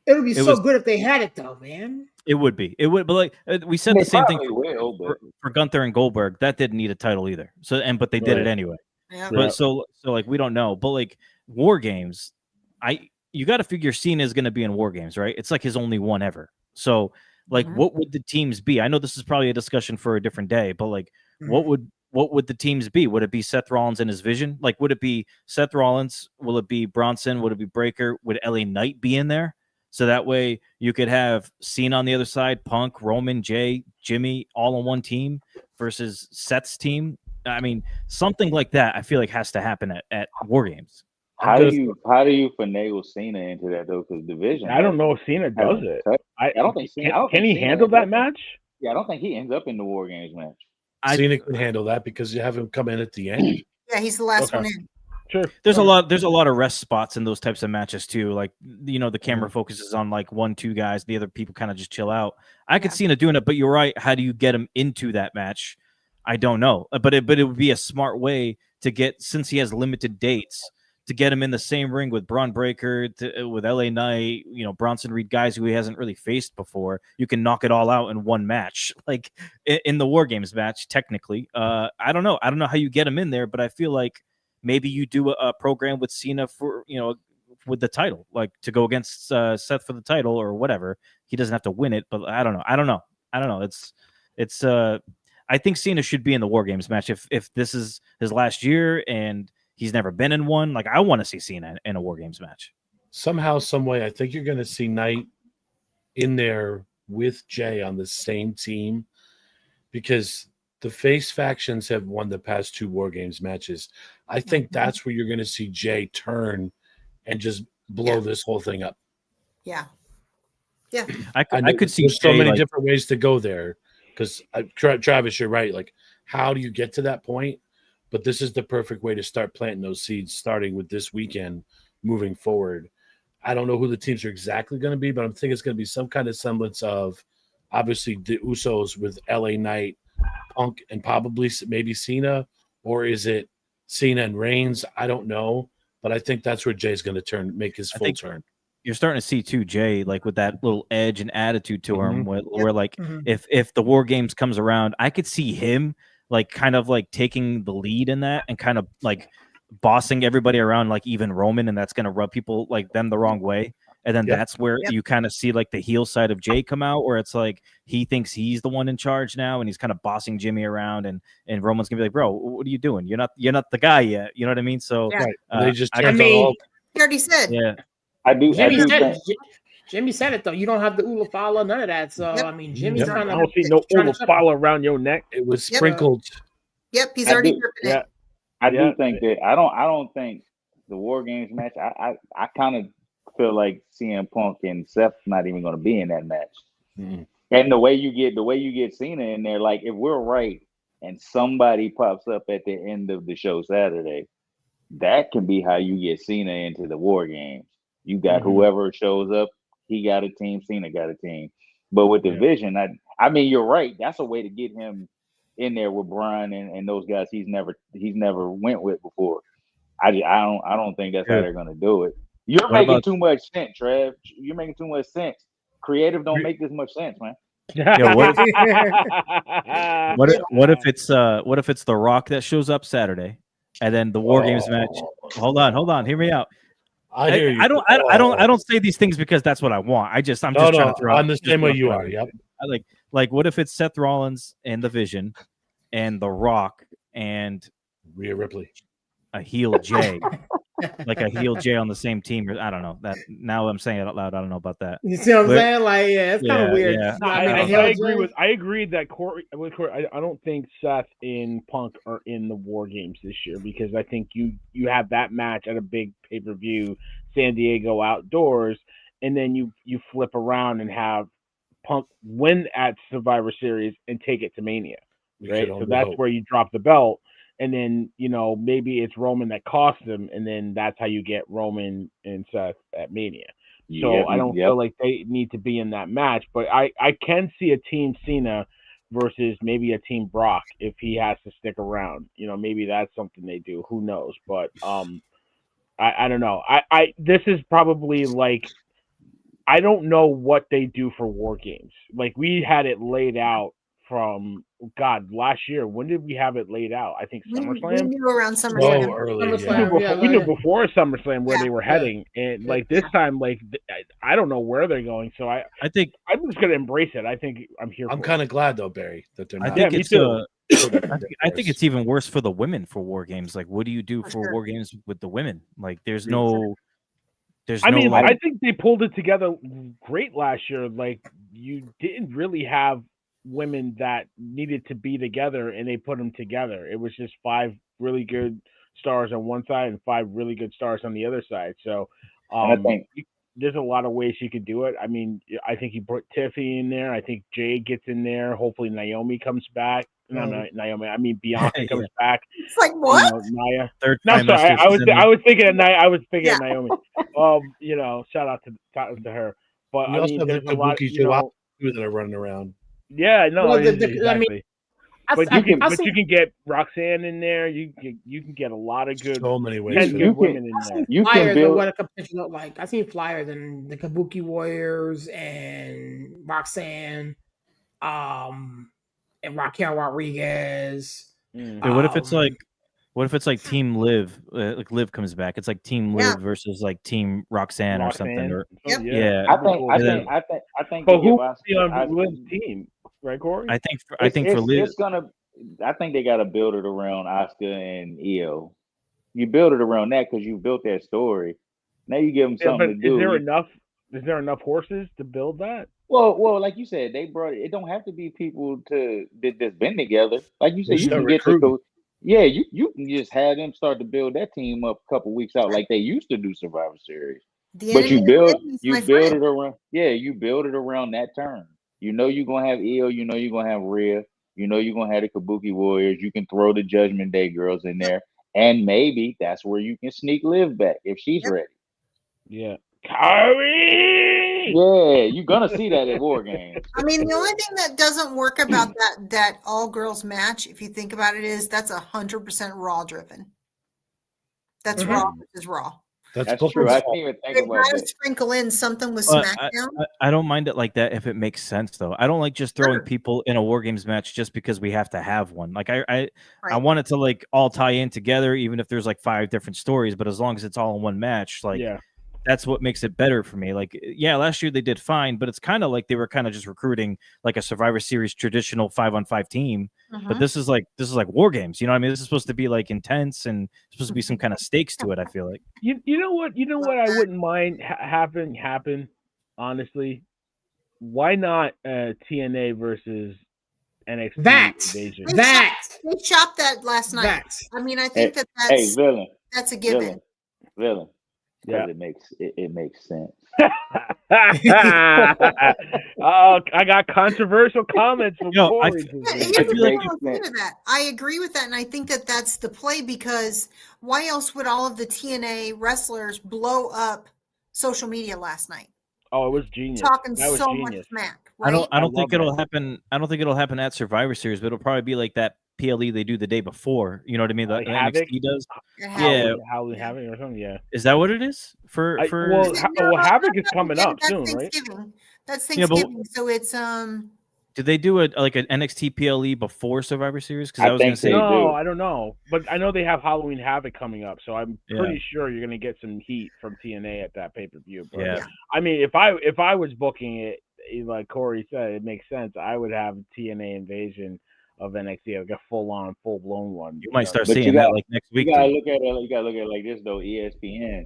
Speaker 1: It would be so good if they had it, though, man.
Speaker 2: It would be. It would, but like we said the same thing for Gunther and Goldberg. That didn't need a title either. So, but they did it anyway. Yeah. But so like we don't know. But like War Games, you got to figure Cena is going to be in War Games, right? It's like his only one ever. So. Like, what would the teams be? I know this is probably a discussion for a different day, but like, what would the teams be? Would it be Seth Rollins and his Vision? Like, would it be Seth Rollins? Will it be Bronson? Would it be Breaker? Would LA Knight be in there? So that way you could have Cena on the other side, Punk, Roman, Jay, Jimmy, all on one team versus Seth's team. I mean, something like that. I feel like has to happen at War Games.
Speaker 6: How do you finagle Cena into that though? Because division.
Speaker 5: I don't know if Cena does it.
Speaker 6: I don't think Cena.
Speaker 5: Can he handle that match?
Speaker 6: Yeah, I don't think he ends up in the War Games match.
Speaker 4: Cena can handle that because you have him come in at the end.
Speaker 3: Yeah, he's the last one in.
Speaker 5: Sure.
Speaker 2: There's a lot of rest spots in those types of matches too. Like, you know, the camera focuses on like 1-2 guys, the other people kind of just chill out. I could see Cena doing it, but you're right. How do you get him into that match? I don't know, but it would be a smart way to get, since he has limited dates, to get him in the same ring with Braun Breaker, with LA Knight, you know, Bronson Reed, guys who he hasn't really faced before. You can knock it all out in one match, like in the War Games match. Technically, I don't know how you get him in there, but I feel like maybe you do a program with Cena for, you know, with the title, like to go against Seth for the title or whatever. He doesn't have to win it, but I don't know. It's I think Cena should be in the War Games match if this is his last year and he's never been in one. Like, I want to see Cena in a War Games match.
Speaker 4: Somehow, some way, I think you're going to see Knight in there with Jay on the same team, because the face factions have won the past 2 War Games matches. I think that's where you're going to see Jay turn and just blow this whole thing up.
Speaker 3: Yeah. Yeah.
Speaker 2: I could see
Speaker 4: there's so
Speaker 2: Jay,
Speaker 4: many
Speaker 2: like,
Speaker 4: different ways to go there, because Travis, you're right. Like, how do you get to that point? But this is the perfect way to start planting those seeds, starting with this weekend, moving forward. I don't know who the teams are exactly going to be, but I'm thinking it's going to be some kind of semblance of, obviously, the Usos with LA Knight, Punk, and probably maybe Cena, or is it Cena and Reigns? I don't know, but I think that's where Jay's going to make his full turn.
Speaker 2: You're starting to see too, Jay, like with that little edge and attitude to him, where like
Speaker 1: Mhm.
Speaker 2: if the War Games comes around, I could see him like kind of like taking the lead in that and kind of like bossing everybody around, like even Roman, and that's going to rub people like them the wrong way. And then that's where you kind of see like the heel side of Jay come out, where it's like he thinks he's the one in charge now, and he's kind of bossing Jimmy around, and Roman's gonna be like, "Bro, what are you doing? You're not the guy yet." You know what I mean? So
Speaker 4: They just
Speaker 1: I mean,
Speaker 3: he already said.
Speaker 2: Yeah.
Speaker 1: Jimmy said it though. You don't have the Ulafala, none of that. So I mean, Jimmy's
Speaker 5: I
Speaker 1: kind of.
Speaker 5: don't see no Ulafala around your neck.
Speaker 4: It was sprinkled.
Speaker 3: Yep, he's already dripping it.
Speaker 6: I do think that I don't think the War Games match. I kind of feel like CM Punk and Seth's not even going to be in that match.
Speaker 4: Mm-hmm.
Speaker 6: And the way you get Cena in there, like if we're right and somebody pops up at the end of the show Saturday, that can be how you get Cena into the War Games. You got whoever shows up, he got a team, Cena got a team. But with the Vision, I mean, you're right. That's a way to get him in there with Brian and those guys he's never went with before. I don't think that's how they're gonna do it. You're making too much sense, Trev. You're making too much sense. Creative don't make this much sense, man.
Speaker 2: Yeah, what if it's The Rock that shows up Saturday, and then the War Games match? Hold on, hear me out.
Speaker 4: I hear you.
Speaker 2: I don't say these things because that's what I want. I'm just trying to throw.
Speaker 4: I'm the same way you are. Yep.
Speaker 2: I like what if it's Seth Rollins and the Vision, and The Rock and
Speaker 4: Rhea Ripley,
Speaker 2: a heel Jay. Like a heel Jay on the same team. I don't know that. Now I'm saying it out loud. I don't know about that.
Speaker 1: You see what I'm saying? Like, it's kind of weird.
Speaker 5: No, I agree that Corey. I don't think Seth and Punk are in the War Games this year, because I think you have that match at a big pay-per-view, San Diego outdoors, and then you flip around and have Punk win at Survivor Series and take it to Mania. Right, so that's where you drop the belt. And then, maybe it's Roman that costs them, and then that's how you get Roman and Seth at Mania. So I don't feel like they need to be in that match, but I can see a Team Cena versus maybe a Team Brock if he has to stick around. Maybe that's something they do. Who knows? But I don't know. This is probably like, I don't know what they do for War Games. Like, we had it laid out from last year. When did we have it laid out? I think SummerSlam.
Speaker 3: We knew around SummerSlam.
Speaker 4: So early.
Speaker 5: We knew before SummerSlam where they were heading, and like this time, like I don't know where they're going. So I think I'm just gonna embrace it. I think I'm here.
Speaker 4: I'm kind of glad though, Barry, that they're not.
Speaker 2: I think I think it's even worse for the women for War Games. Like, what do you do for War Games with the women? Like, there's no.
Speaker 5: I think they pulled it together great last year. Like, you didn't really have women that needed to be together, and they put them together. It was just 5 really good stars on one side and 5 really good stars on the other side. So
Speaker 6: I think
Speaker 5: there's a lot of ways you could do it. I mean, I think you put Tiffany in there. I think Jade gets in there. Hopefully Naomi comes back. No, not Naomi. I mean, Bianca comes back.
Speaker 3: It's like, what?
Speaker 5: Nia.
Speaker 2: Sorry.
Speaker 5: I was thinking of Nia. I was thinking of Naomi. Shout out to her. But
Speaker 4: you also have the Kabuki that are running around.
Speaker 5: Yeah, no,
Speaker 1: Well,
Speaker 5: exactly.
Speaker 1: I mean,
Speaker 5: But you can get Roxanne in there. You can get a lot of good.
Speaker 4: So many ways.
Speaker 5: Good women in there.
Speaker 6: You
Speaker 1: flyers
Speaker 6: can build
Speaker 1: what a competition look like. I've seen flyers and the Kabuki Warriors and Roxanne, and Raquel Rodriguez.
Speaker 2: What if it's like Team Liv? Like Liv comes back. It's like Team Liv versus like Team Roxanne or something. Or
Speaker 6: I think.
Speaker 5: But who will be on Liv's team? Right, Corey?
Speaker 2: I think for Liv,
Speaker 6: I think they got to build it around Asuka and Io. You build it around that because you built that story. Now you give them something to do.
Speaker 5: Is there enough horses to build that?
Speaker 6: Well, like you said, they brought it. It don't have to be people that's been together. Like you said, you
Speaker 4: They're
Speaker 6: can get
Speaker 4: recruiting.
Speaker 6: yeah, you can just have them start to build that team up a couple weeks out, like they used to do Survivor Series.
Speaker 3: The
Speaker 6: But
Speaker 3: enemy of the enemy is my
Speaker 6: build
Speaker 3: friend.
Speaker 6: it around, you build it around that term. You know you're gonna have Io, you know you're gonna have Rhea, you know you're gonna have the Kabuki Warriors. You can throw the Judgment Day girls in there, and maybe that's where you can sneak Liv back if she's
Speaker 3: Yep.
Speaker 6: ready.
Speaker 5: Yeah. Kyrie!
Speaker 6: Yeah, you're gonna see that at War Games.
Speaker 3: I mean, the only thing that doesn't work about that all girls match, if you think about it, is that's 100% Raw driven. That's Raw versus Raw.
Speaker 6: That's
Speaker 4: Booker's
Speaker 6: true. I
Speaker 4: fault.
Speaker 6: didn't even think
Speaker 3: They've
Speaker 6: about
Speaker 3: got to
Speaker 6: that.
Speaker 3: sprinkle in something with
Speaker 2: But
Speaker 3: SmackDown.
Speaker 2: I don't mind it like that if it makes sense, though. I don't like just throwing
Speaker 3: Sure.
Speaker 2: people in a War Games match just because we have to have one. Like I
Speaker 3: Right.
Speaker 2: want it to like all tie in together, even if there's like 5 different stories. But as long as it's all in one match, like
Speaker 5: Yeah.
Speaker 2: that's what makes it better for me. Like, yeah, last year they did fine, but it's kind of like they were kind of just recruiting like a Survivor Series traditional 5-on-5 team. But this is like War Games. You know what I mean? This is supposed to be like intense and supposed to be some kind of stakes to it. I feel like.
Speaker 5: You know what I wouldn't mind happen, honestly. Why not TNA versus NXT Invasion?
Speaker 3: They chopped that last night. I mean, I think that's
Speaker 6: Villain.
Speaker 3: That's a given.
Speaker 6: Villain.
Speaker 5: Yeah.
Speaker 6: It makes sense.
Speaker 5: Oh, I got controversial comments from Corey.
Speaker 3: I agree with that, and I think that that's the play, because why else would all of the TNA wrestlers blow up social media last night?
Speaker 5: Oh, it was genius.
Speaker 3: Talking so much smack.
Speaker 2: Right? I don't think it'll happen. I don't think it'll happen at Survivor Series, but it'll probably be like that PLE they do the day before. You know what I mean? Like NXT does.
Speaker 5: Yeah, Halloween Havoc or something. Yeah.
Speaker 2: Is that what it is?
Speaker 5: Havoc is coming up soon, right?
Speaker 3: That's Thanksgiving, so it's
Speaker 2: Did they do like an NXT PLE before Survivor Series? Because I was going to say
Speaker 5: no, I don't know, but I know they have Halloween Havoc coming up, so I'm pretty sure you're going to get some heat from TNA at that pay-per-view. But,
Speaker 2: yeah,
Speaker 5: I mean, if I was booking it, like Corey said, it makes sense. I would have TNA invasion of NXT, like a full-on, full-blown one.
Speaker 2: You might start seeing that like next week.
Speaker 6: You gotta look at it like this though. ESPN,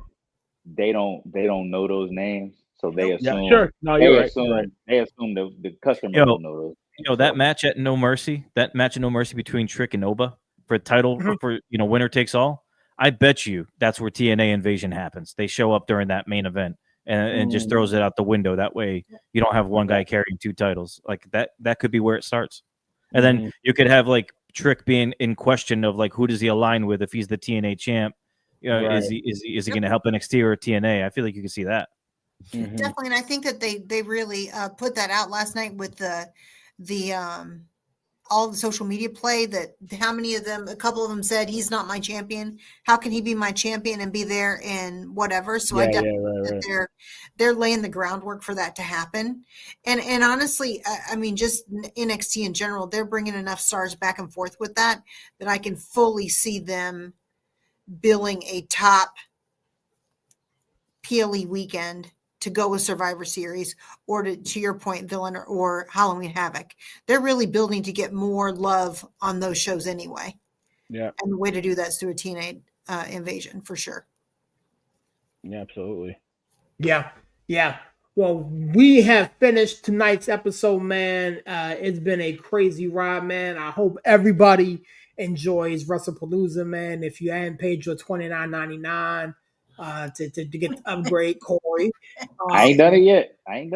Speaker 6: they don't know those names. So they assume.
Speaker 5: Yeah, sure. No, you're right.
Speaker 6: They assume the customer don't know those.
Speaker 2: That match at No Mercy, between Trick and Oba for title for winner takes all. I bet you that's where TNA invasion happens. They show up during that main event and just throws it out the window. That way you don't have one guy carrying 2 titles. Like that could be where it starts. And then you could have like Trick being in question of like who does he align with if he's the TNA champ? Is he going to help NXT or TNA? I feel like you can see that.
Speaker 3: Definitely, and I think that they really put that out last night with the all the social media play. That how many of them? A couple of them said he's not my champion. How can he be my champion and be there and whatever? So I definitely think that they're laying the groundwork for that to happen. And honestly, I mean, just NXT in general, they're bringing enough stars back and forth with that I can fully see them billing a top PLE weekend to go with Survivor Series, or to your point, Villain or Halloween Havoc. They're really building to get more love on those shows anyway.
Speaker 5: Yeah.
Speaker 3: And the way to do that is through a TNA invasion for sure.
Speaker 5: Yeah, absolutely.
Speaker 1: Yeah. Well, we have finished tonight's episode, man. It's been a crazy ride, man. I hope everybody enjoys Wrestlepalooza, man. If you hadn't paid your $29.99 to get the upgrade, Corey.
Speaker 6: I ain't done it yet. Hey,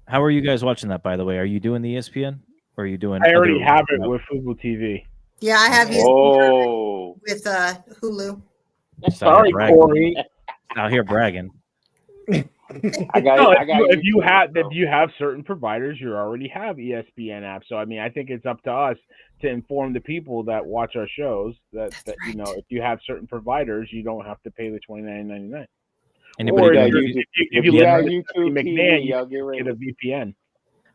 Speaker 2: how are you guys watching that, by the way? Are you doing the ESPN? Or are you doing?
Speaker 5: I already have it with Fubo TV.
Speaker 3: Yeah, I have
Speaker 6: ESPN
Speaker 3: with Hulu.
Speaker 5: Sorry, Corey.
Speaker 2: Out here bragging.
Speaker 5: If you have certain providers, you already have ESPN app. So I mean, I think it's up to us to inform the people that watch our shows that if you have certain providers, you don't have to pay the $29.99.
Speaker 2: Anybody
Speaker 5: if you live in McMahon, you get a VPN.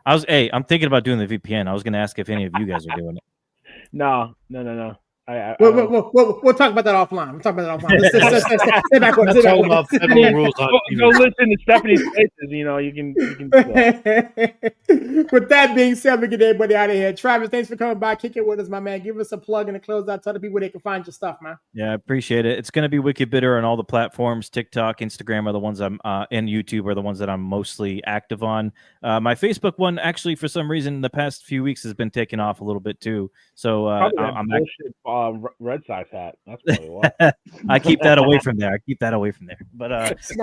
Speaker 2: I'm thinking about doing the VPN. I was going to ask if any of you guys are doing it.
Speaker 5: No.
Speaker 1: We'll talk about that offline. We'll talk about that offline. Stay back.
Speaker 4: That's all about federal rules on
Speaker 5: Go
Speaker 4: TV.
Speaker 5: listen to Stephanie's Faces. You can
Speaker 1: With that being said, we get everybody out of here. Travis, thanks for coming by, kicking with us, my man. Give us a plug and a close out. Tell the people where they can find your stuff, man.
Speaker 2: Yeah, I appreciate it. It's going to be Wicked Bitter on all the platforms. TikTok, Instagram are the ones and YouTube are the ones that I'm mostly active on. My Facebook one, actually, for some reason, in the past few weeks has been taken off a little bit too. So I'm
Speaker 5: Red Sox hat. That's probably why.
Speaker 2: I keep that away from there. But so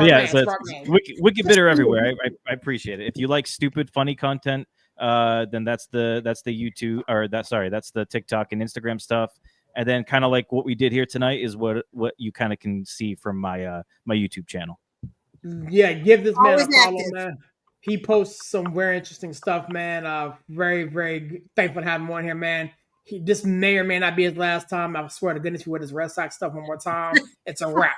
Speaker 2: Wicked Bitter everywhere. I appreciate it. If you like stupid, funny content, then that's the YouTube that's the TikTok and Instagram stuff. And then kind of like what we did here tonight is what you kind of can see from my my YouTube channel.
Speaker 1: Yeah, give this man
Speaker 3: Always
Speaker 1: a follow,
Speaker 3: active.
Speaker 1: man. He posts some very interesting stuff, man. Very, very thankful to have him on here, man. This may or may not be his last time. I swear to goodness, if you wear this Red Sox stuff one more time, it's a wrap.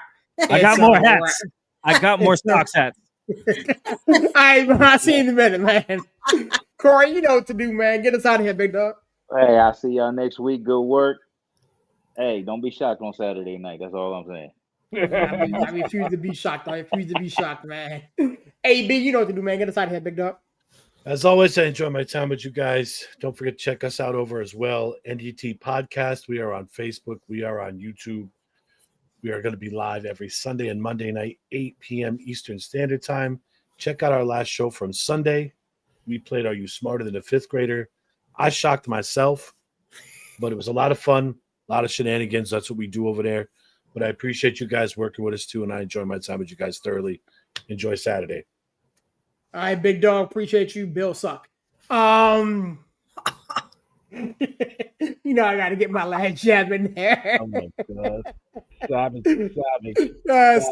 Speaker 2: I got more hats. I got more Sox hats.
Speaker 1: I see you in a minute, man. Corey, you know what to do, man. Get us out of here, big dog.
Speaker 6: Hey, I'll see y'all next week. Good work. Hey, don't be shocked on Saturday night. That's all I'm saying.
Speaker 1: I refuse to be shocked. I refuse to be shocked, man. AB, you know what to do, man. Get us out of here, big dog.
Speaker 4: As always, I enjoy my time with you guys. Don't forget to check us out over as well. NDT Podcast. We are on Facebook. We are on YouTube. We are going to be live every Sunday and Monday night, 8 p.m. Eastern Standard Time. Check out our last show from Sunday. We played Are You Smarter Than a Fifth Grader? I shocked myself, but it was a lot of fun, a lot of shenanigans. That's what we do over there. But I appreciate you guys working with us too, and I enjoy my time with you guys thoroughly. Enjoy Saturday.
Speaker 1: All right, big dog. Appreciate you. Bill suck. You know I got to get my last jab in there.
Speaker 5: Oh my God. Savage.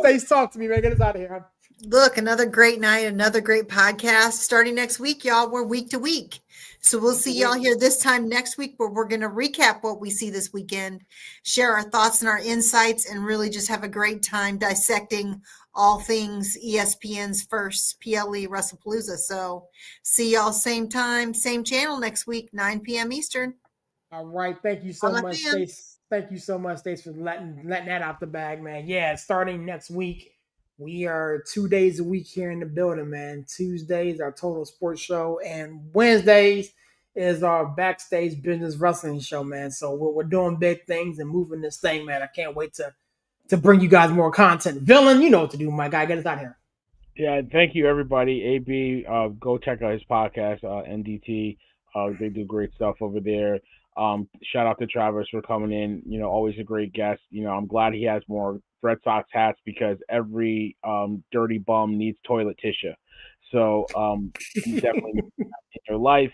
Speaker 1: Stace, talk to me, man. Get us out of here.
Speaker 3: Look, another great night, another great podcast. Starting next week, y'all, we're week to week. So we'll see y'all here this time next week where we're going to recap what we see this weekend, share our thoughts and our insights, and really just have a great time dissecting all things ESPN's first PLE Wrestlepalooza. So see y'all same time, same channel next week, 9 p.m. Eastern.
Speaker 1: All right. Thank you so much, Stace. Thank you so much, Stace, for letting that out the bag, man. Yeah, starting next week. We are 2 days a week here in the building, man. Tuesdays, our total sports show, and Wednesdays is our backstage business wrestling show, man. So we're doing big things and moving this thing, man. I can't wait to bring you guys more content. Villain, you know what to do, my guy. Get us out here.
Speaker 5: Yeah, thank you, everybody. AB, go check out his podcast, NDT. They do great stuff over there. Shout out to Travis for coming in. You know, always a great guest. You know, I'm glad he has more Red Sox hats because every dirty bum needs toilet tissue. So you definitely need that in your life.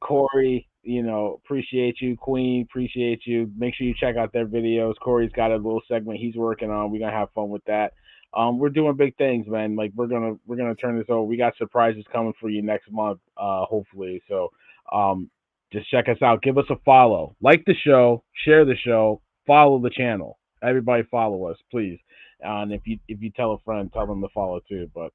Speaker 5: Corey, you know, appreciate you. Queen, appreciate you. Make sure you check out their videos. Corey's got a little segment he's working on. We're gonna have fun with that. We're doing big things, man. Like we're gonna turn this over. We got surprises coming for you next month, hopefully. So just check us out. Give us a follow. Like the show, share the show, follow the channel. Everybody follow us, please. And if you tell a friend, tell them to follow too. But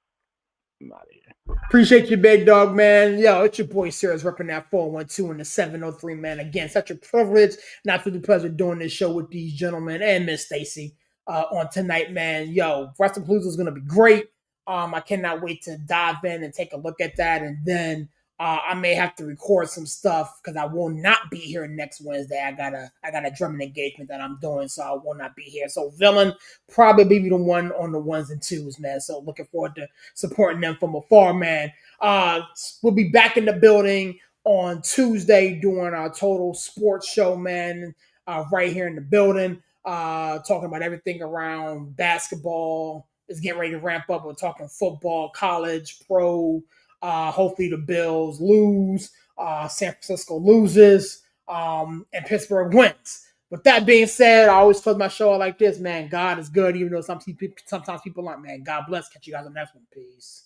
Speaker 5: I'm out of here.
Speaker 1: Appreciate you, big dog, man. Yo, it's your boy Sarah's repping that 412 and the 703, man. Again, such a privilege, not to the pleasure doing this show with these gentlemen and Miss Stacy on tonight, man. Yo, Wrestlepalooza is gonna be great. I cannot wait to dive in and take a look at that, and then I may have to record some stuff because I will not be here next Wednesday. I got a drumming engagement that I'm doing, so I will not be here. So Villain probably be the one on the ones and twos, man. So looking forward to supporting them from afar, man. We'll be back in the building on Tuesday doing our total sports show, man. Right here in the building, talking about everything around basketball. It's getting ready to ramp up. We're talking football, college, pro. Hopefully the Bills lose, San Francisco loses, and Pittsburgh wins. With that being said, I always close my show out like this, man. God is good, even though sometimes people aren't, man. God bless. Catch you guys on the next one. Peace.